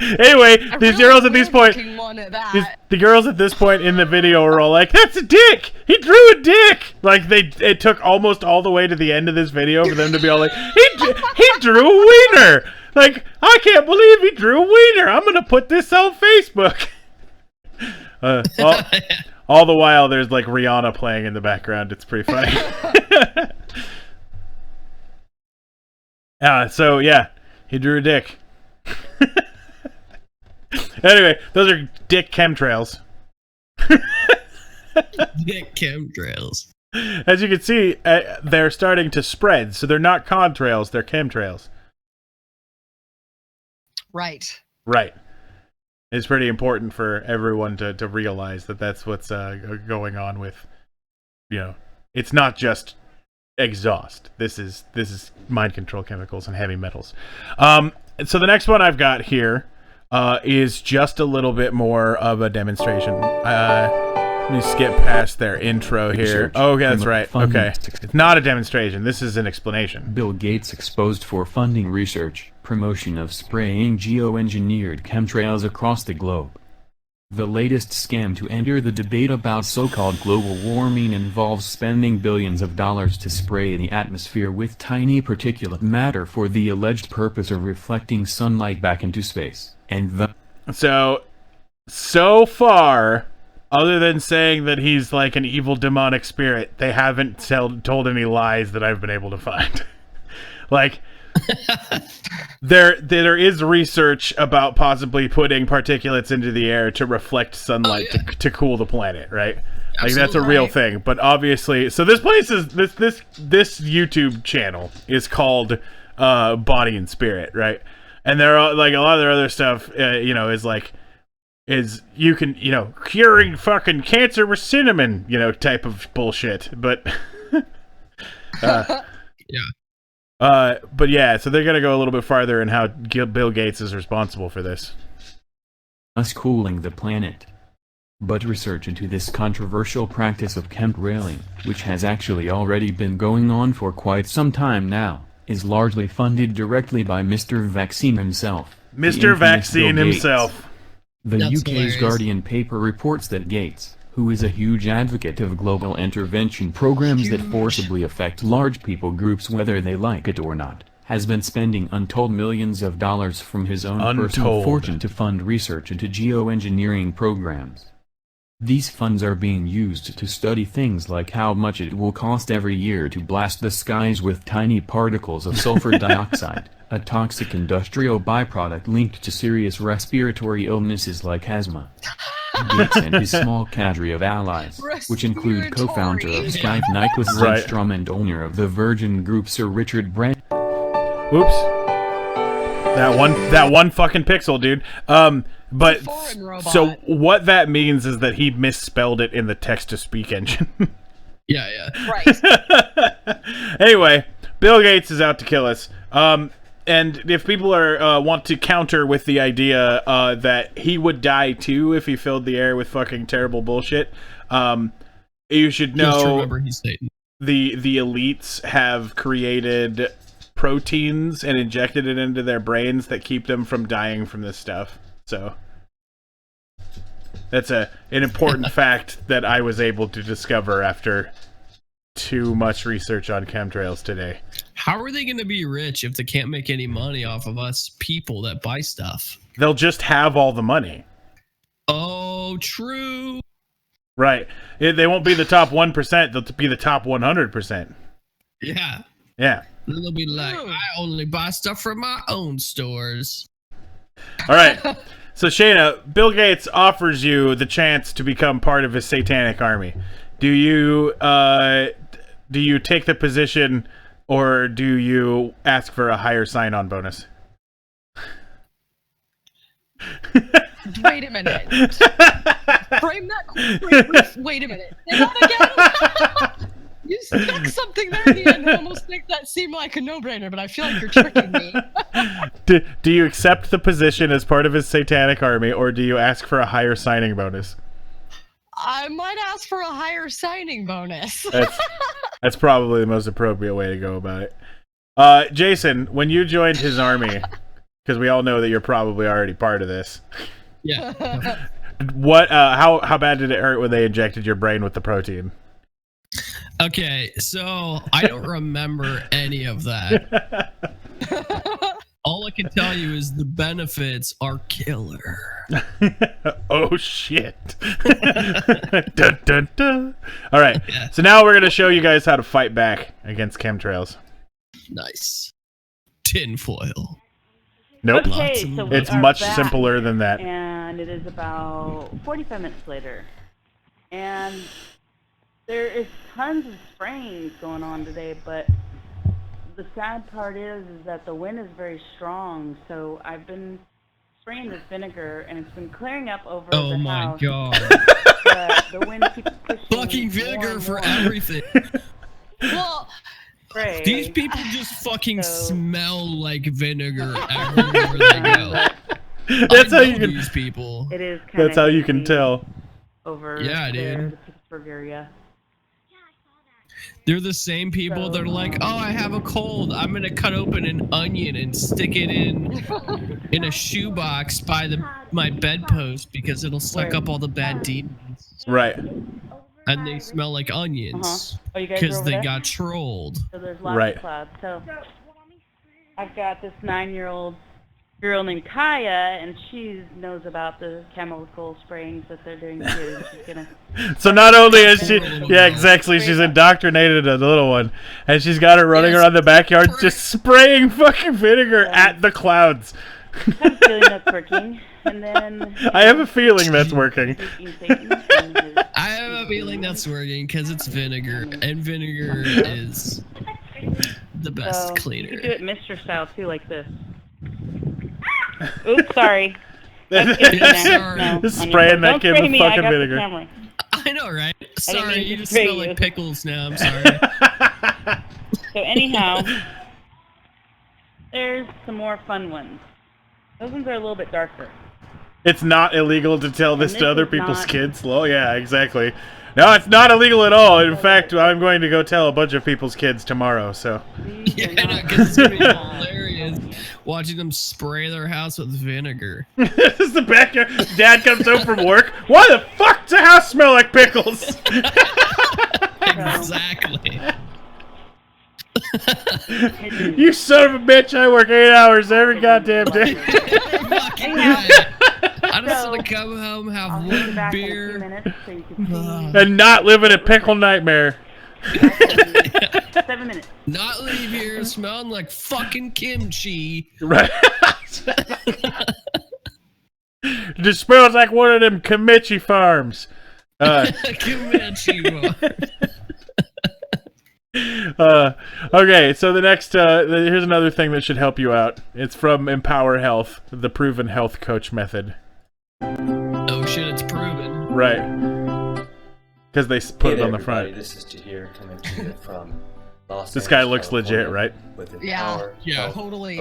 Anyway, these girls at this point, the girls at this point in the video are all like, "That's a dick! He drew a dick!" Like it took almost all the way to the end of this video for them to be all like, "He drew a wiener! Like, I can't believe he drew a wiener! I'm gonna put this on Facebook." All the while, there's Rihanna playing in the background. It's pretty funny. So yeah, he drew a dick. Anyway, those are dick chemtrails. Dick chemtrails. As you can see, they're starting to spread. So they're not contrails, they're chemtrails. Right. Right. It's pretty important for everyone to realize that that's what's going on with, it's not just exhaust. This is mind control chemicals and heavy metals. So the next one I've got here is just a little bit more of a demonstration. Let me skip past their intro here. Oh, okay, that's right. Okay. It's not a demonstration. This is an explanation. Bill Gates exposed for funding research, promotion of spraying geoengineered chemtrails across the globe. The latest scam to enter the debate about so-called global warming involves spending billions of dollars to spray the atmosphere with tiny particulate matter for the alleged purpose of reflecting sunlight back into space. And so far, other than saying that he's like an evil demonic spirit, they haven't told any lies that I've been able to find. There is research about possibly putting particulates into the air to reflect sunlight to cool the planet, right? Like that's a real thing. But obviously, so this place is this YouTube channel is called Body and Spirit, right? And there are like a lot of their other stuff, is you can curing fucking cancer with cinnamon, type of bullshit. But but yeah, so they're gonna go a little bit farther in how Bill Gates is responsible for this. Us cooling the planet. But research into this controversial practice of chemtrailing, which has actually already been going on for quite some time now, is largely funded directly by Mr. Vaccine himself. Mr. Vaccine himself. The UK's Guardian paper reports that Gates, who is a huge advocate of global intervention programs that forcibly affect large people groups whether they like it or not, has been spending untold millions of dollars from his own personal fortune to fund research into geoengineering programs. These funds are being used to study things like how much it will cost every year to blast the skies with tiny particles of sulfur dioxide, a toxic industrial byproduct linked to serious respiratory illnesses like asthma. Gates and his small cadre of allies, which include co-founder of Skype Nyquist Zennstrom and owner of the Virgin Group Sir Richard Branson. Oops. That one fucking pixel, dude. But so what that means is that he misspelled it in the text-to-speak engine. Yeah. Right. Anyway, Bill Gates is out to kill us. And if people want to counter with the idea that he would die too if he filled the air with fucking terrible bullshit, you should know remember he's Satan. The elites have created proteins and injected it into their brains that keep them from dying from this stuff. So that's an important fact that I was able to discover after too much research on chemtrails today. How are they going to be rich if they can't make any money off of us people that buy stuff? They'll just have all the money. Oh, true. Right. They won't be the top 1%. They'll be the top 100%. Yeah. Yeah. Then they'll be like, I only buy stuff from my own stores. All right. So, Shayna, Bill Gates offers you the chance to become part of his satanic army. Do you take the position, or do you ask for a higher sign-on bonus? Wait a minute. Frame that. Wait a minute. Say that again. You stuck something there at the end that almost makes that seem like a no-brainer, but I feel like you're tricking me. Do you accept the position as part of his satanic army, or do you ask for a higher signing bonus? I might ask for a higher signing bonus. That's probably the most appropriate way to go about it. Jason, when you joined his army, because we all know that you're probably already part of this. Yeah. What? How bad did it hurt when they injected your brain with the protein? Okay, so I don't remember any of that. All I can tell you is the benefits are killer. Oh shit. Dun, dun, dun. All right, so now we're gonna show you guys how to fight back against chemtrails. Nice. Tinfoil. Nope. Okay, so it's much simpler than that. And it is about 45 minutes later. And there is tons of spraying going on today, but the sad part is that the wind is very strong, so I've been spraying this vinegar, and it's been clearing up over the house. Oh my god. But the wind keeps pushing Fucking vinegar for everything. Well, spray. These people just fucking smell like vinegar everywhere they go. That's how you can. These people. It is kind That's how you can tell. Over Yeah, there, dude. the Pittsburgh area. They're the same people that are like, oh, I have a cold. I'm gonna cut open an onion and stick it in a shoebox by my bedpost because it'll suck up all the bad demons. Right. And they smell like onions Oh, you guys because are over they there? got trolled. So there's lots Right. of clouds. So I've got this 9-year-old girl named Kaya, and she knows about the chemical sprayings that they're doing too. She's gonna. So not only is she, yeah, exactly, she's indoctrinated a little one, and she's got her running around the backyard just spraying fucking vinegar at the clouds. I have a feeling that's working. And then I have a feeling that's working. I have a feeling that's working because it's vinegar, and vinegar is the best cleaner. You do it Mr. style too, like this. Oops, sorry. Spraying that kid with fucking vinegar. I know, right? Sorry, mean to you just spray smell you. like pickles now. I'm sorry. So anyhow, there's some more fun ones. Those ones are a little bit darker. It's not illegal to tell this this to other is people's not- kids. Well, yeah, exactly. No, it's not illegal at all. In fact, I'm going to go tell a bunch of people's kids tomorrow. So. Yeah, I know, because it's gonna be hilarious watching them spray their house with vinegar. This is the backyard. Dad comes home from work. Why the fuck does the house smell like pickles? Exactly. You son of a bitch! I work 8 hours every goddamn day. Fucking right. I just want to come home, have I'll be one back in a few beer, minutes so you can see. And not live in a pickle nightmare. 7 minutes. not leave here smelling like fucking kimchi. Right. Just smells like one of them Kimichi farms. Kimchi. Okay, so the next, here's another thing that should help you out. It's from Empower Health, the proven health coach method. Oh shit, it's proven. Right. Because they put it on the everybody, front. This is Tahir coming to you from Los This guy Angeles, looks legit, California, right? With Yeah, EmpowerHealthCoach.net. totally.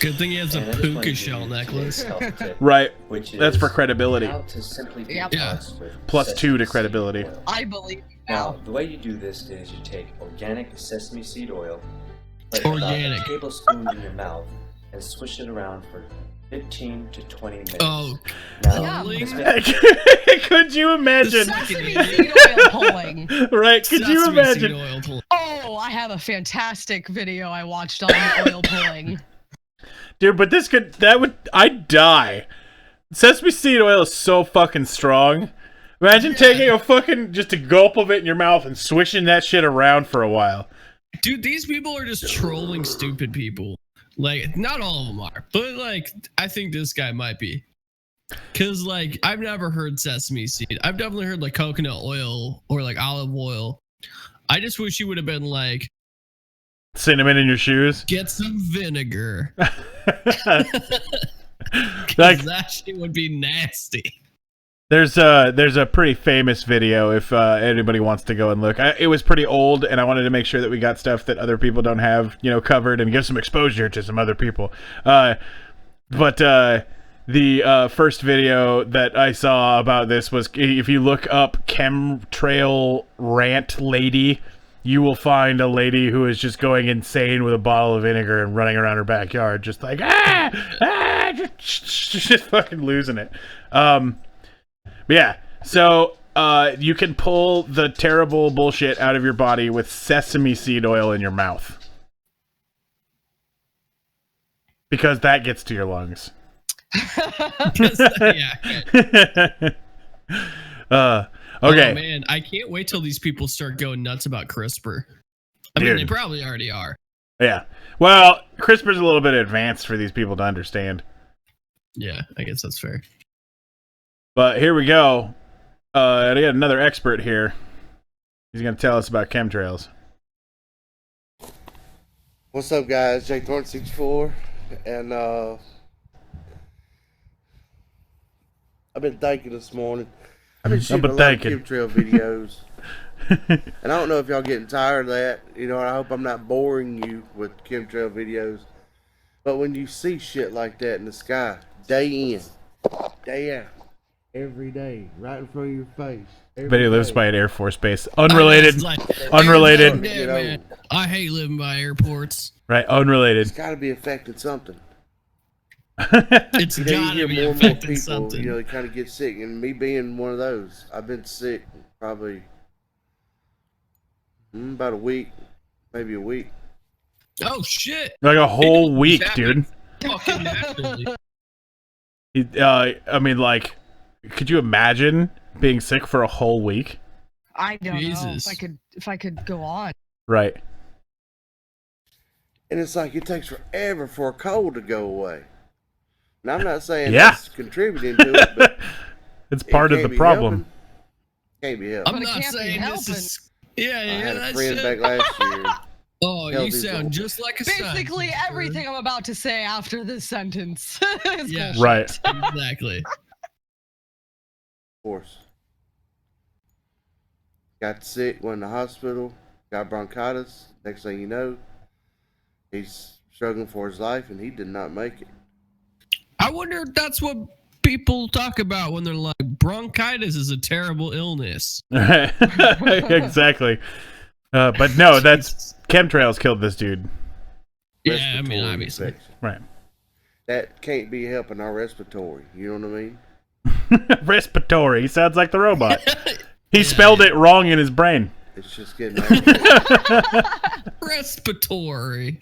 Good thing he has a And I just wanted puka to shell give you necklace. today's health tip, Right. which That's for is credibility. how to simply be Yep. blessed with Plus sesame 2 to seed credibility. oil. I believe Now, now. the way you do this is you take organic sesame seed oil, put Organic. about a tablespoon in your mouth, and swish it around for 15 to 20 minutes. Oh, Now, pulling? Could you imagine? Sesame seed oil pulling. Right? Could you Sesame seed imagine? oil pull. Oh, I have a fantastic video I watched on oil pulling. Dude, but I'd die. Sesame seed oil is so fucking strong. Imagine taking a fucking, just a gulp of it in your mouth and swishing that shit around for a while. Dude, these people are just trolling stupid people. Like, not all of them are, but like, I think this guy might be. Cause like, I've never heard sesame seed. I've definitely heard like coconut oil or like olive oil. I just wish you would have been like, Cinnamon in your shoes. get some vinegar. Like, That shit would be nasty. there's a pretty famous video if anybody wants to go and look. It was pretty old, and I wanted to make sure that we got stuff that other people don't have, covered, and give some exposure to some other people. But the first video that I saw about this was, if you look up chemtrail rant lady, you will find a lady who is just going insane with a bottle of vinegar and running around her backyard, just like just fucking losing it. Yeah, so you can pull the terrible bullshit out of your body with sesame seed oil in your mouth. Because that gets to your lungs. Yeah. Okay. Oh, man, I can't wait till these people start going nuts about CRISPR. I mean, Dude. they probably already are. Yeah. Well, CRISPR's a little bit advanced for these people to understand. Yeah, I guess that's fair. But here we go. I got another expert here. He's going to tell us about chemtrails. What's up, guys? Jake Thorne 64, and I've been thinking this morning. I've been shooting a lot of chemtrail videos, and I don't know if y'all getting tired of that. I hope I'm not boring you with chemtrail videos. But when you see shit like that in the sky, day in, day out, every day, right in front of your face. But he lives by an Air Force base. Unrelated. Like, Unrelated. Yeah, man. I hate living by airports. Right, unrelated. It's got to be affecting something. It's You gotta hear be more and more affecting people, something. they kind of get sick, and me being one of those, I've been sick probably about a week, maybe a week. Oh shit! Like a whole week, What's dude. Fucking naturally. I mean, like, could you imagine being sick for a whole week? I don't know Jesus. if I could go on. Right. And it's like it takes forever for a cold to go away. Now I'm not saying Yeah. that's contributing to it, but It's part of can't the be problem. can't be helped. I'm But it not can't be saying this helping. is. Yeah, I yeah, had a that friend shit. back last year. Oh, you Healthy sound soul. just like a Basically, scientist, everything I'm about to say after this sentence. is Yeah. bullshit. Right. Exactly. Of course. Got sick, went to the hospital, got bronchitis. Next thing you know, he's struggling for his life, and he did not make it. I wonder if that's what people talk about when they're like, bronchitis is a terrible illness. Exactly. But no, that's chemtrails killed this dude. Yeah, I mean, Respiratory obviously. infection. Right. That can't be helping our respiratory. You know what I mean? Respiratory. He sounds like the robot. He spelled it wrong in his brain. It's just getting aggravating. Respiratory.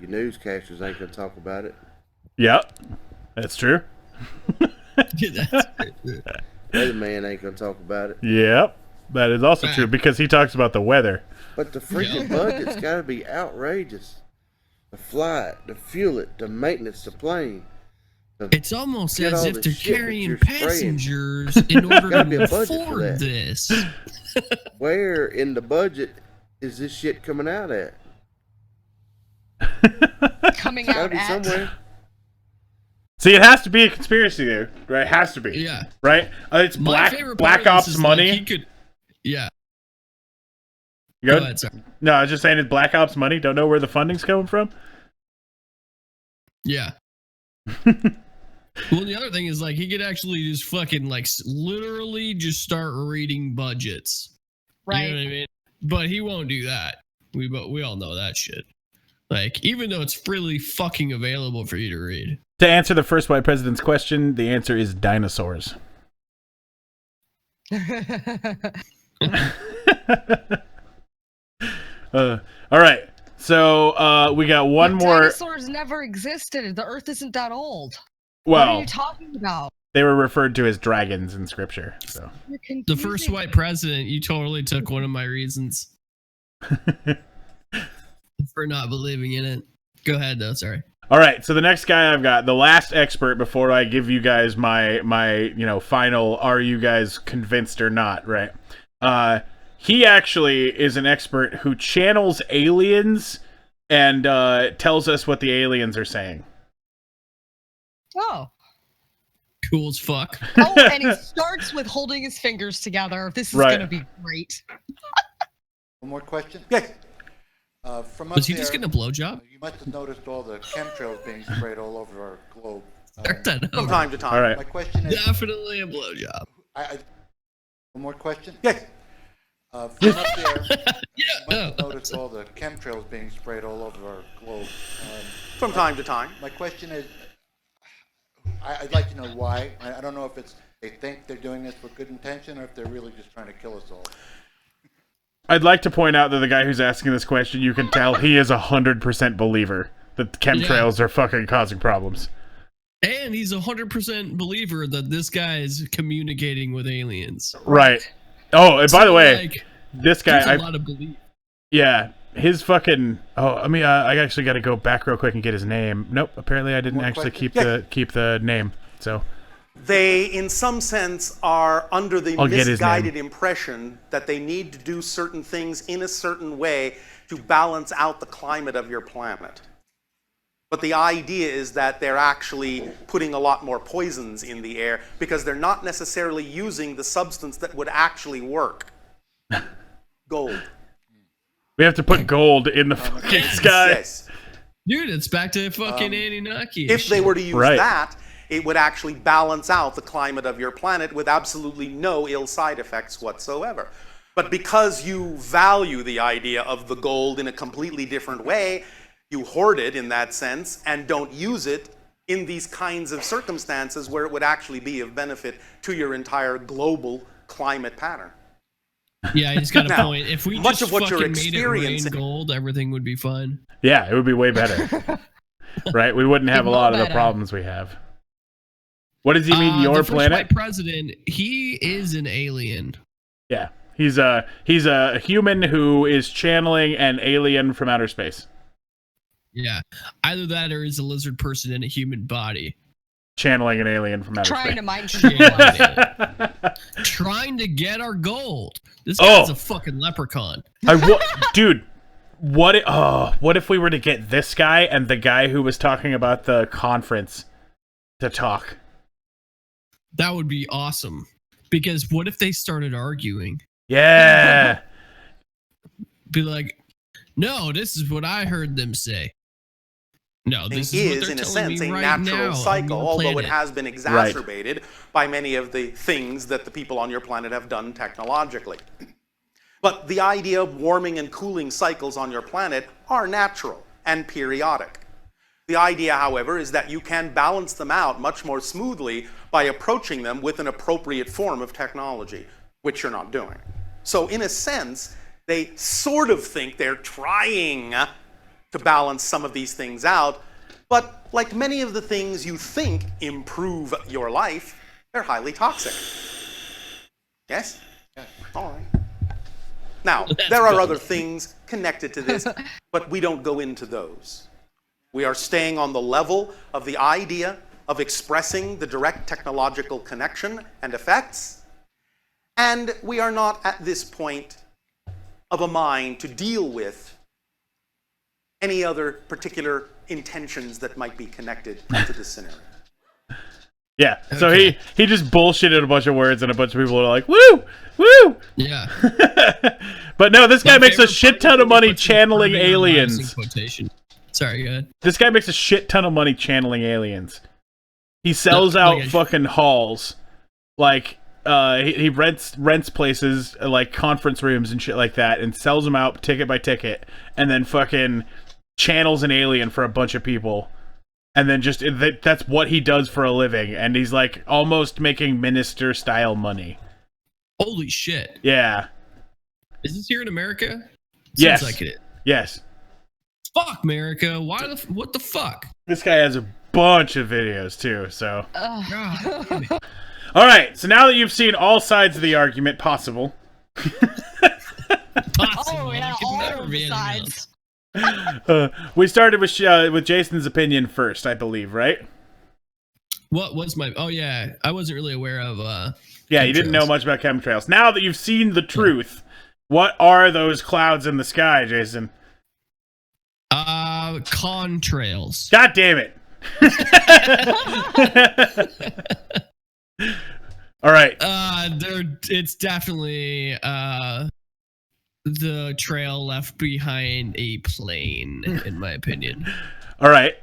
Your newscasters ain't gonna talk about it. Yep. That's true. Weatherman ain't gonna talk about it. Yep. That is also true because he talks about the weather. But the freaking budget's gotta be outrageous. The flight, the fuel it, the maintenance, the plane. It's almost Get as all if the they're shit that carrying you're spraying. passengers in order Gotta be to a budget for afford that. this. Where in the budget is this shit coming out at? Coming Gotta out be at. somewhere. See, it has to be a conspiracy there, right? It has to be. Yeah. Right? It's My favorite Black part of Ops this is, money. Like, he could, yeah. You good? Go ahead, sorry. No, I was just saying it's Black Ops money. Don't know where the funding's coming from. Yeah. Well, the other thing is, like, he could actually just fucking, like, literally just start reading budgets. Right. You know what I mean? But he won't do that. We all know that shit. Like, even though it's freely fucking available for you to read. To answer the first white president's question, the answer is dinosaurs. All right. So we got one more. Dinosaurs never existed. The Earth isn't that old. What Well, are you talking about? they were referred to as dragons in scripture. So You're The first confusing white me. president, you totally took one of my reasons for not believing in it. Go ahead, though. Sorry. all right. So the next guy I've got, the last expert before I give you guys my final. Are you guys convinced or not? Right. He actually is an expert who channels aliens and tells us what the aliens are saying. Oh. Cool as fuck. Oh, and he starts with holding his fingers together. This is Right. going to be great. One more question? Yes. From up Was he there, just getting a blowjob? you must have noticed all the chemtrails being sprayed all over our globe. Start that From over. time to time. All right. My question is... Definitely a blowjob. One more question? Yes. From up there, you must have Yeah. noticed all the chemtrails being sprayed all over our globe. From time to time. My question is, I'd like to know why. I don't know if it's they think they're doing this with good intention or if they're really just trying to kill us all. I'd like to point out that the guy who's asking this question, you can tell he is 100% believer that chemtrails are fucking causing problems. And he's 100% believer that this guy is communicating with aliens. Right. Oh, and by the way, like, this there's guy, a lot of belief. yeah, his fucking. Oh, I mean, I actually got to go back real quick and get his name. Nope, apparently I didn't actually keep the name. So they, in some sense, are under the I'll get his misguided name. impression that they need to do certain things in a certain way to balance out the climate of your planet. But the idea is that they're actually putting a lot more poisons in the air because they're not necessarily using the substance that would actually work. Gold. we have to put gold in the fucking sky. Yes. Dude, it's back to fucking Anunnaki. If they were to use Right. that, it would actually balance out the climate of your planet with absolutely no ill side effects whatsoever. But because you value the idea of the gold in a completely different way, you hoard it in that sense and don't use it in these kinds of circumstances where it would actually be of benefit to your entire global climate pattern. Yeah, he's got a Now, point. If we much just of what you're fucking made it rain experiencing- gold, everything would be fine. Yeah, it would be way better. right? We wouldn't have a lot of the better. problems we have. What does he mean, your the first planet? white president, he is an alien. Yeah, he's a human who is channeling an alien from outer space. Yeah, either that or he's a lizard person in a human body. Channeling an alien from outer Trying space. to mind control. Trying to get our gold. This guy's a fucking leprechaun. Dude, what if we were to get this guy and the guy who was talking about the conference to talk? That would be awesome. Because what if they started arguing? Yeah. Be like, no, this is what I heard them say. No, this is what is, they're in a telling sense, me a right natural now on cycle, your although it planet. has been exacerbated by many of the things that the people on your planet have done technologically. But the idea of warming and cooling cycles on your planet are natural and periodic. The idea, however, is that you can balance them out much more smoothly by approaching them with an appropriate form of technology, which you're not doing. So in a sense, they sort of think they're trying to balance some of these things out, but like many of the things you think improve your life, they're highly toxic. Yes? All right. Now, there are other things connected to this, but we don't go into those. We are staying on the level of the idea of expressing the direct technological connection and effects, and we are not at this point of a mind to deal with any other particular intentions that might be connected to this scenario. Yeah, so he just bullshitted a bunch of words and a bunch of people are like, woo! Woo! Yeah. But no, this guy My makes a favorite shit ton of money channeling aliens. Quotation. Sorry, go ahead. This guy makes a shit ton of money channeling aliens. He sells out fucking halls. Like, he rents places, like conference rooms and shit like that, and sells them out ticket by ticket, and then fucking channels an alien for a bunch of people. And then just, that's what he does for a living, and he's like almost making minister-style money. Holy shit. Yeah. Is this here in America? Yes. Seems like it. Yes. Fuck America. What the fuck? This guy has a bunch of videos too, so. God damn it. All right, so now that you've seen all sides of the argument possible. Oh yeah, all of the sides. We started with Jason's opinion first, I believe, right? What was my... Oh, yeah. I wasn't really aware of... Yeah, you didn't know much about chemtrails. Now that you've seen the truth, what are those clouds in the sky, Jason? Contrails. God damn it. All right. It's definitely the trail left behind a plane, in my opinion. All right.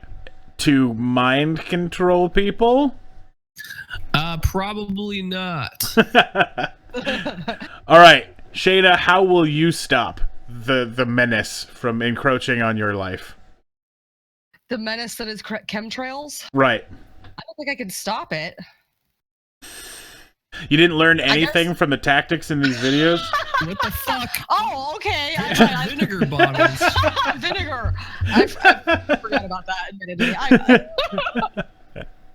To mind control people? Probably not. All right. Shada, how will you stop the menace from encroaching on your life? The menace that is chemtrails? Right. I don't think I can stop it. You didn't learn anything from the tactics in these videos? What the fuck? Oh, okay. Vinegar bottles. Vinegar. I forgot about that, admittedly.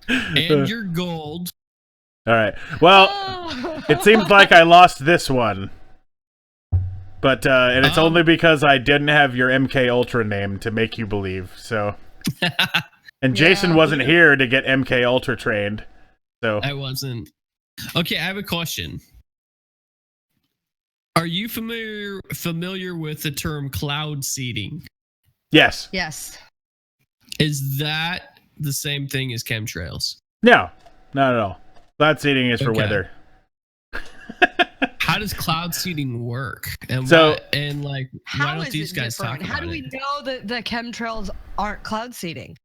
And your gold. All right. Well, it seems like I lost this one. But, and it's only because I didn't have your MK Ultra name to make you believe, so. And Jason wasn't here to get MK Ultra trained, so. I wasn't. Okay, I have a question. Are you familiar with the term cloud seeding? Yes. Yes. Is that the same thing as chemtrails? No, not at all. Cloud seeding is for weather. How does cloud seeding work? And So- why don't these guys talk about it? How do we know that the chemtrails aren't cloud seeding?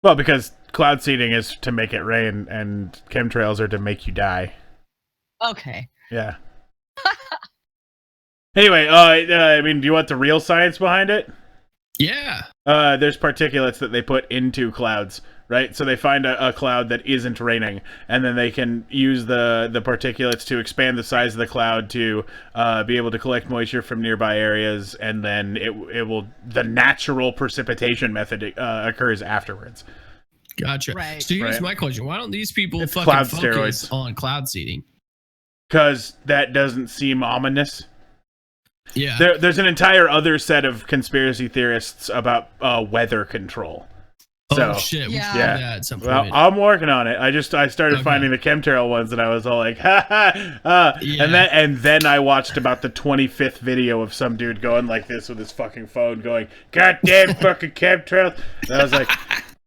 Well, because cloud seeding is to make it rain, and chemtrails are to make you die. Okay. Yeah. Anyway, I mean, do you want the real science behind it? Yeah. There's particulates that they put into clouds, right? So they find a cloud that isn't raining, and then they can use the particulates to expand the size of the cloud to be able to collect moisture from nearby areas, and then the natural precipitation method occurs afterwards. Gotcha. Right. So here's Right. my question: why don't these people It's fucking cloud focus steroids. on cloud seeding? Because that doesn't seem ominous. Yeah. There's an entire other set of conspiracy theorists about weather control. So, shit. We should do yeah. that at some Well, point. I'm working on it. I started Okay. finding the chemtrail ones, and I was all like, ha ha. Yeah. And then I watched about the 25th video of some dude going like this with his fucking phone, going, "Goddamn fucking chemtrails!" And I was like,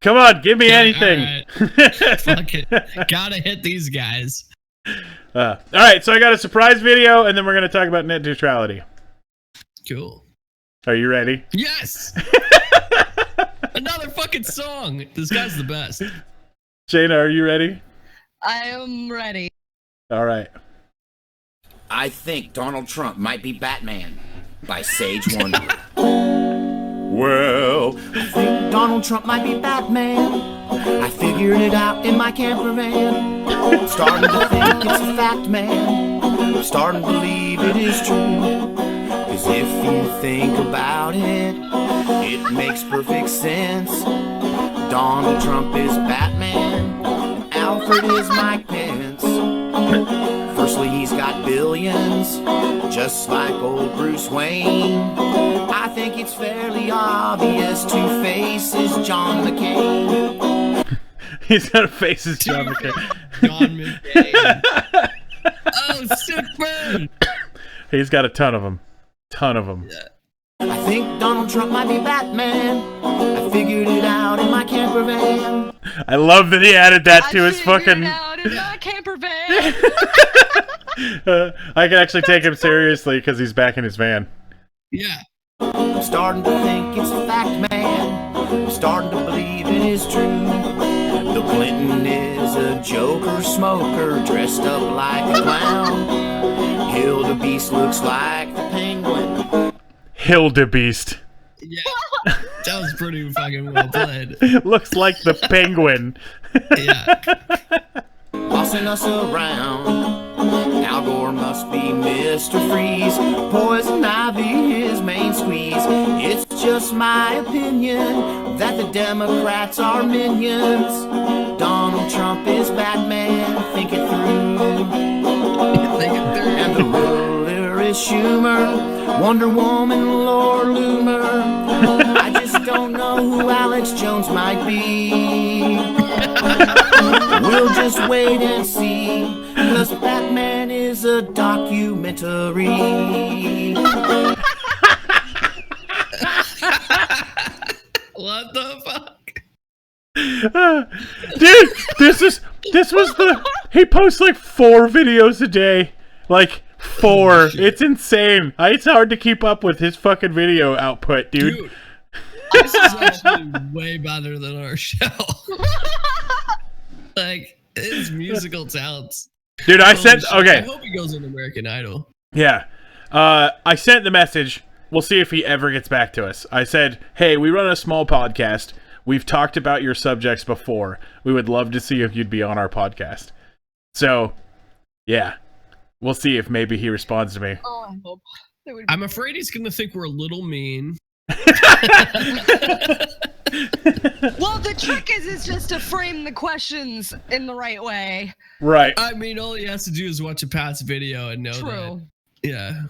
"Come on, give me anything." Fuck it. Gotta hit these guys. All right, so I got a surprise video, and then we're gonna talk about net neutrality. Cool. Are you ready? Yes. Another fucking song. This guy's the best. Shayna, are you ready? I am ready. All right. I think Donald Trump might be Batman by Sage Wonder. Well, I think Donald Trump might be Batman. I figured it out in my camper van. I'm starting to think it's a fact, man. I'm starting to believe it is true. Cause if you think about it, it makes perfect sense. Donald Trump is Batman, and Alfred is Mike Pence. Firstly, he's got billions, just like old Bruce Wayne. I think it's fairly obvious Two-Face is John McCain. He's got a face as John McCain. John McCain. Oh, sick burn. He's got a ton of them. I think Donald Trump might be Batman. I figured it out in my camper van. I love that he added that to his fucking. Out in my camper van. I can actually take him seriously because he's back in his van. Yeah. I'm starting to think it's a fact, man. I'm starting to believe it is true. Bill Clinton is a joker smoker dressed up like a clown. Hildebeest looks like the penguin. Hildebeest. Yeah. That was pretty fucking well played. Looks like the penguin. Yeah. Bossing us around. Al Gore must be Mr. Freeze. Poison Ivy his main squeeze. It's just my opinion that the Democrats are minions. Donald Trump is Batman. Think it through. And the ruler is Schumer. Wonder Woman, Lord Loomer. I just don't know who Alex Jones might be. We'll just wait and see, 'cause Batman is a documentary. What the fuck? Dude, this was the. He posts like 4 videos a day. Like 4. It's insane. It's hard to keep up with his fucking video output, dude. This is actually way better than our show. Like, his musical talents. Dude, I Holy sent. shit. Okay. I hope he goes on American Idol. Yeah. I sent the message. We'll see if he ever gets back to us. I said, hey, we run a small podcast. We've talked about your subjects before. We would love to see if you'd be on our podcast. So, yeah. We'll see if maybe he responds to me. Oh, I hope. I'm afraid he's going to think we're a little mean. Well, the trick is just to frame the questions in the right way. Right. I mean, all he has to do is watch a past video and know True. that. Yeah.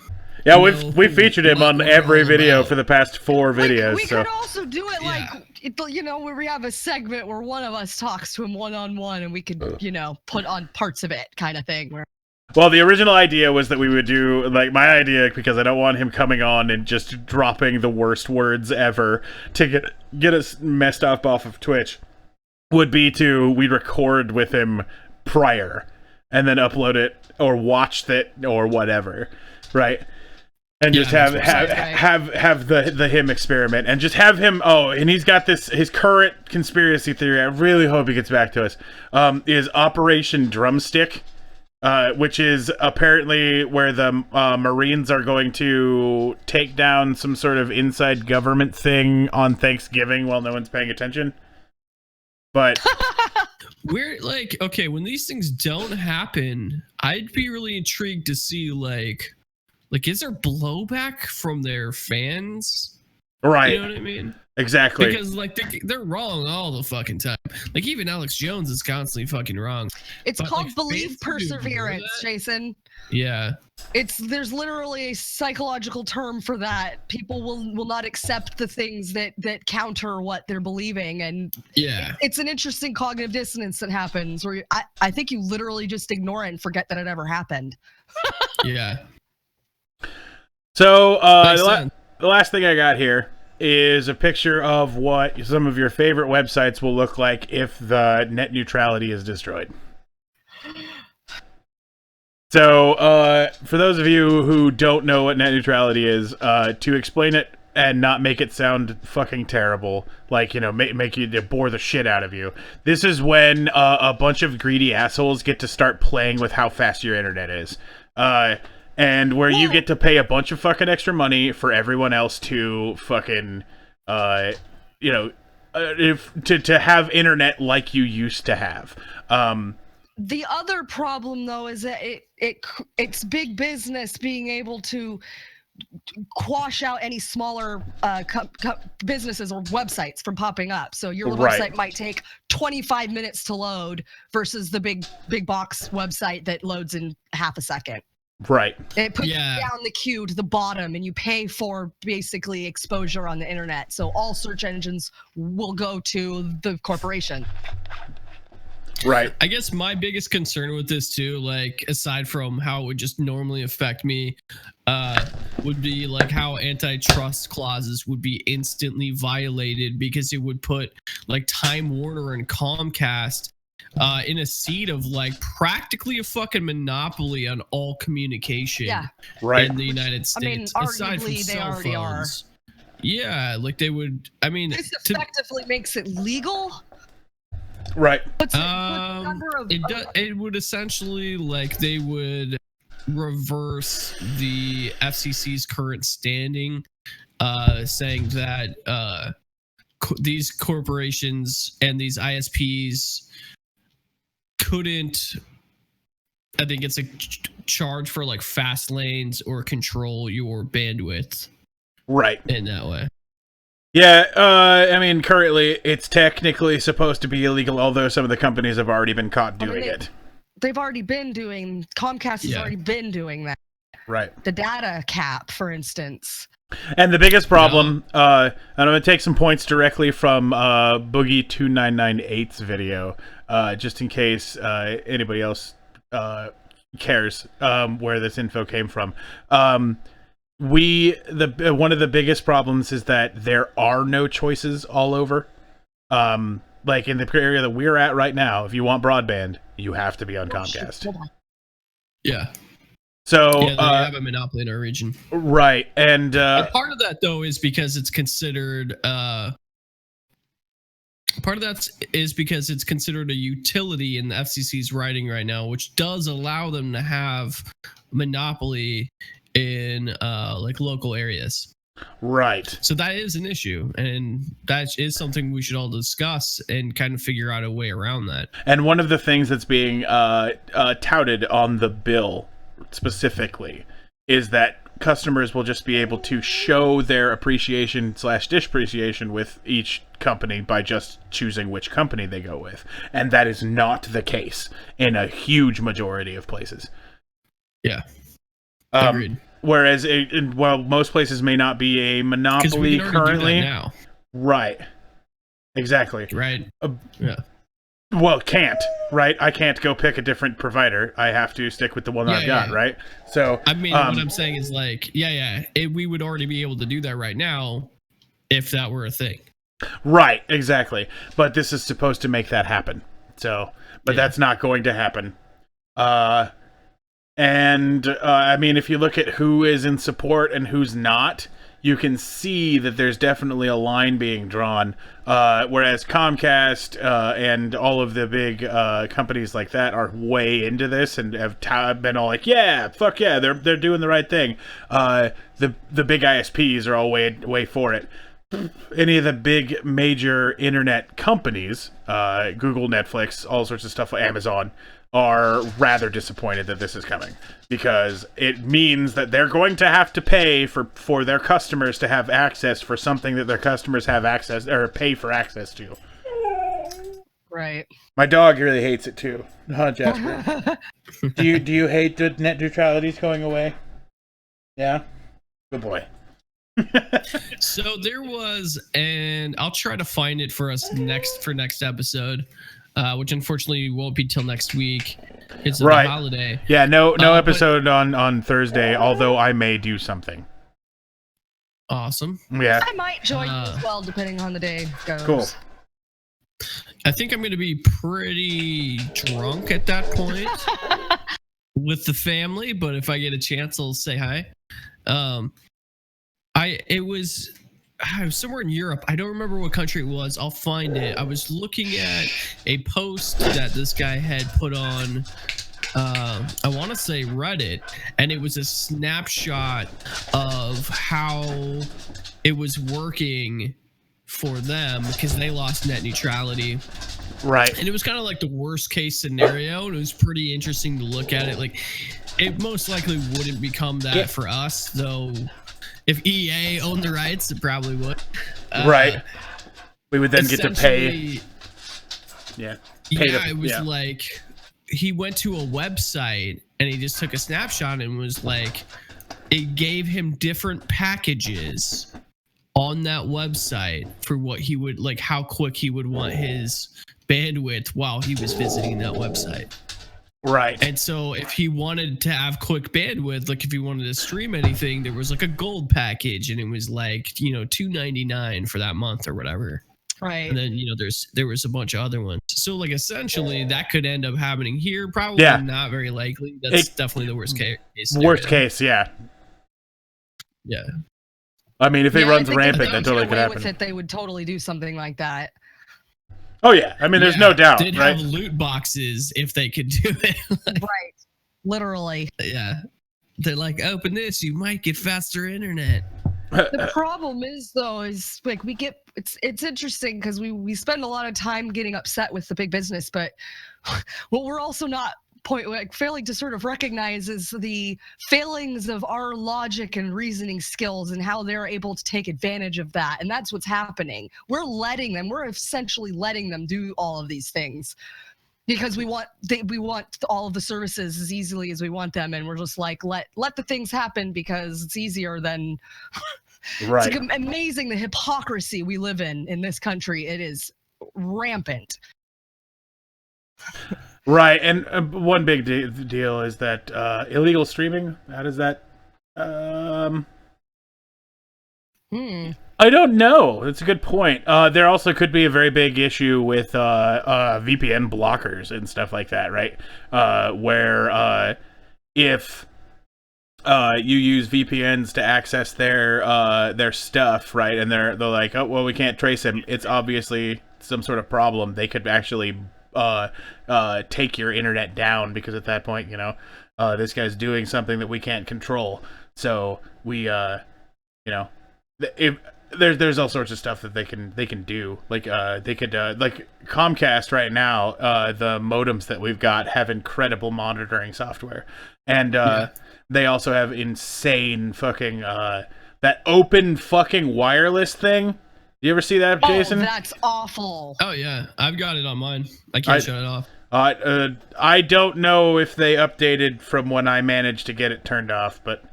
Yeah, we featured him on every video for the past 4 videos. We so. could also do it where we have a segment where one of us talks to him one-on-one and we could, put on parts of it kind of thing. Where Well, the original idea was that we would do, like, my idea, because I don't want him coming on and just dropping the worst words ever to get us messed up off of Twitch, would be we'd record with him prior and then upload it or watch it or whatever, right? And just have the him experiment and just have him. Oh, and he's got his current conspiracy theory. I really hope he gets back to us. Is Operation Drumstick. which is apparently where the Marines are going to take down some sort of inside government thing on Thanksgiving while no one's paying attention. But we're like, okay, when these things don't happen, I'd be really intrigued to see like is there blowback from their fans? Right. You know what I mean? Exactly. Because like they're wrong all the fucking time. Like even Alex Jones is constantly fucking wrong. It's But, called like, believe fans do ignore perseverance, that. Jason. Yeah. There's literally a psychological term for that. People will not accept the things that counter what they're believing, and Yeah. it's an interesting cognitive dissonance that happens where I think you literally just ignore it and forget that it ever happened. Yeah. So the last thing I got here is a picture of what some of your favorite websites will look like if the net neutrality is destroyed. So, for those of you who don't know what net neutrality is, to explain it and not make it sound fucking terrible, like, you know, make you bore the shit out of you. This is when a bunch of greedy assholes get to start playing with how fast your internet is. And where you get to pay a bunch of fucking extra money for everyone else to fucking, you know, to have internet like you used to have. The other problem, though, is that it's big business being able to quash out any smaller businesses or websites from popping up. So your Right. website might take 25 minutes to load versus the big box website that loads in half a second. Right. It puts you down the queue to the bottom, and you pay for basically exposure on the internet. So all search engines will go to the corporation. Right. I guess my biggest concern with this too, like aside from how it would just normally affect me, would be like how antitrust clauses would be instantly violated because it would put like Time Warner and Comcast in a seat of like practically a fucking monopoly on all communication Right. in the United States. I mean, aside from arguably they cell already are. phones. Yeah, like they would. I mean, This effectively makes it legal. Right. It would essentially like they would reverse the FCC's current standing, saying that these corporations and these ISPs couldn't. I think it's a charge for like fast lanes or control your bandwidth. Right. In that way. Yeah, I mean, currently it's technically supposed to be illegal, although some of the companies have already been caught doing it. They've already been doing. Comcast has already been doing that. Right. The data cap, for instance. And the biggest problem, and I'm going to take some points directly from Boogie2998's video, just in case anybody else cares where this info came from. One of the biggest problems is that there are no choices all over. Like in the area that we're at right now, if you want broadband, you have to be on Comcast. Yeah. So yeah, they have a monopoly in our region. Right. And part of that though is because it's considered because it's considered a utility in the FCC's writing right now, which does allow them to have monopoly in like local areas. Right. So that is an issue, and that is something we should all discuss and kind of figure out a way around that. And one of the things that's being touted on the bill specifically is that customers will just be able to show their appreciation/disappreciation with each company by just choosing which company they go with. And that is not the case in a huge majority of places. Yeah. Agreed. Whereas, while most places may not be a monopoly currently, now. Right? Exactly. Right. Yeah. Well, can't. Right? I can't go pick a different provider. I have to stick with the one I've got. Right? So I mean, what I'm saying is like, we would already be able to do that right now, if that were a thing. Right. Exactly. But this is supposed to make that happen. So, but that's not going to happen. And I mean, if you look at who is in support and who's not, you can see that there's definitely a line being drawn. Whereas Comcast and all of the big companies like that are way into this and have been all like, yeah, fuck yeah, they're doing the right thing. The big ISPs are all way for it. Any of the big major internet companies, Google, Netflix, all sorts of stuff, Amazon, are rather disappointed that this is coming, because it means that they're going to have to pay for their customers to have access for something that their customers have access or pay for access to. Right. My dog really hates it too, huh, Jasper? do you hate the net neutrality's going away? Yeah, good boy. So there was, and I'll try to find it for us next episode, which unfortunately won't be till next week. It's the holiday. Yeah, no episode on Thursday, although I may do something. Awesome. Yeah. I might join you as well, depending on the day goes. Cool. I think I'm going to be pretty drunk at that point with the family, but if I get a chance, I'll say hi. I was somewhere in Europe. I don't remember what country it was. I'll find it. I was looking at a post that this guy had put on, I want to say Reddit, and it was a snapshot of how it was working for them because they lost net neutrality. Right. And it was kind of like the worst case scenario, and it was pretty interesting to look at it. Like, it most likely wouldn't become that for us, though. If EA owned the rights, it probably would. Right. We would then get to pay. Yeah. It was like he went to a website and he just took a snapshot and was like, it gave him different packages on that website for what he would like, how quick he would want his bandwidth while he was visiting that website. Right. And so if he wanted to have quick bandwidth, like if he wanted to stream anything, there was like a gold package and it was like, $2.99 for that month or whatever. Right. And then, there was a bunch of other ones. So like essentially that could end up happening here. Probably not very likely. That's definitely the worst case scenario. Worst case, yeah. Yeah. I mean, if it runs rampant, that totally could happen. With it, they would totally do something like that. Oh yeah, I mean, there's no doubt. They'd right? have loot boxes if they could do it. Right. Literally. Yeah. They're like, open this, you might get faster internet. The problem is though, is like it's interesting because we spend a lot of time getting upset with the big business, but what we're also not failing to sort of recognize is the failings of our logic and reasoning skills and how they're able to take advantage of that. And that's what's happening. We're essentially letting them do all of these things because we want all of the services as easily as we want them. And we're just like, let the things happen because it's easier than right. It's amazing the hypocrisy we live in this country. It is rampant. Right, and one big deal is that illegal streaming. How does that? I don't know. That's a good point. There also could be a very big issue with VPN blockers and stuff like that, right? Where if you use VPNs to access their stuff, right, and they're like, oh well, we can't trace him. It's obviously some sort of problem. They could actually take your internet down because at that point, this guy's doing something that we can't control. So we, there's all sorts of stuff that they can do. Like they could like Comcast right now. The modems that we've got have incredible monitoring software, and they also have insane fucking that open fucking wireless thing. You ever see that, Jason? Oh, that's awful. Oh yeah, I've got it on mine. I can't shut it off. I don't know if they updated from when I managed to get it turned off, but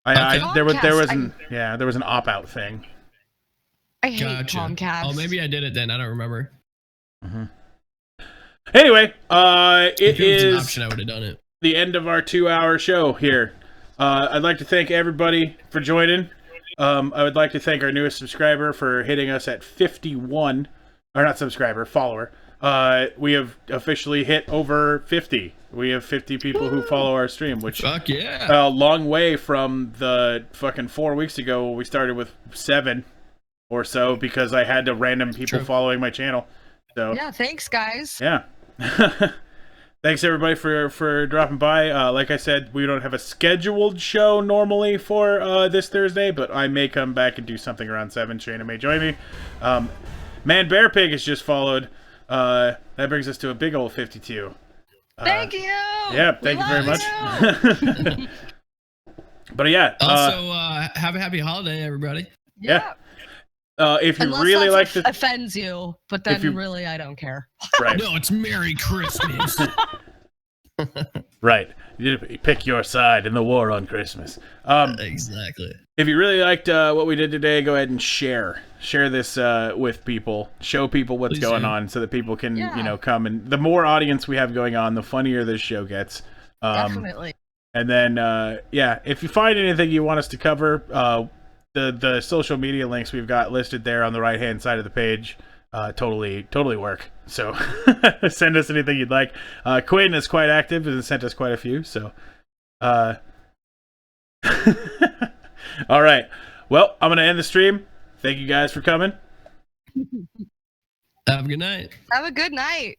there was an opt-out thing. I hate Comcast. Oh, maybe I did it then. I don't remember. Mm-hmm. Anyway, it is an option. I would have done it. The end of our 2-hour show here. I'd like to thank everybody for joining. I would like to thank our newest subscriber for hitting us at 51, or not subscriber, follower, we have officially hit over 50. We have 50 people who follow our stream, which fuck yeah, a long way from the fucking 4 weeks ago when we started with 7 or so because I had random people following my channel. So yeah, thanks guys. Yeah. Thanks everybody for dropping by. Like I said, we don't have a scheduled show normally for this Thursday, but I may come back and do something around 7. Shayna may join me. Man Bear Pig has just followed. That brings us to a big old 52. Thank you. Yeah, thank you very much. But yeah. Also, have a happy holiday, everybody. Yeah. If you Unless really like this, offends you, but then really I don't care. Right. No, it's Merry Christmas. Right. You pick your side in the war on Christmas. Exactly. If you really liked what we did today, go ahead and share this with people. Show people what's going on so that people can, come. And the more audience we have going on, the funnier this show gets. Definitely. And then, if you find anything you want us to cover, the social media links we've got listed there on the right-hand side of the page totally work. So send us anything you'd like. Quinn is quite active and sent us quite a few. So, all right. Well, I'm going to end the stream. Thank you guys for coming. Have a good night. Have a good night.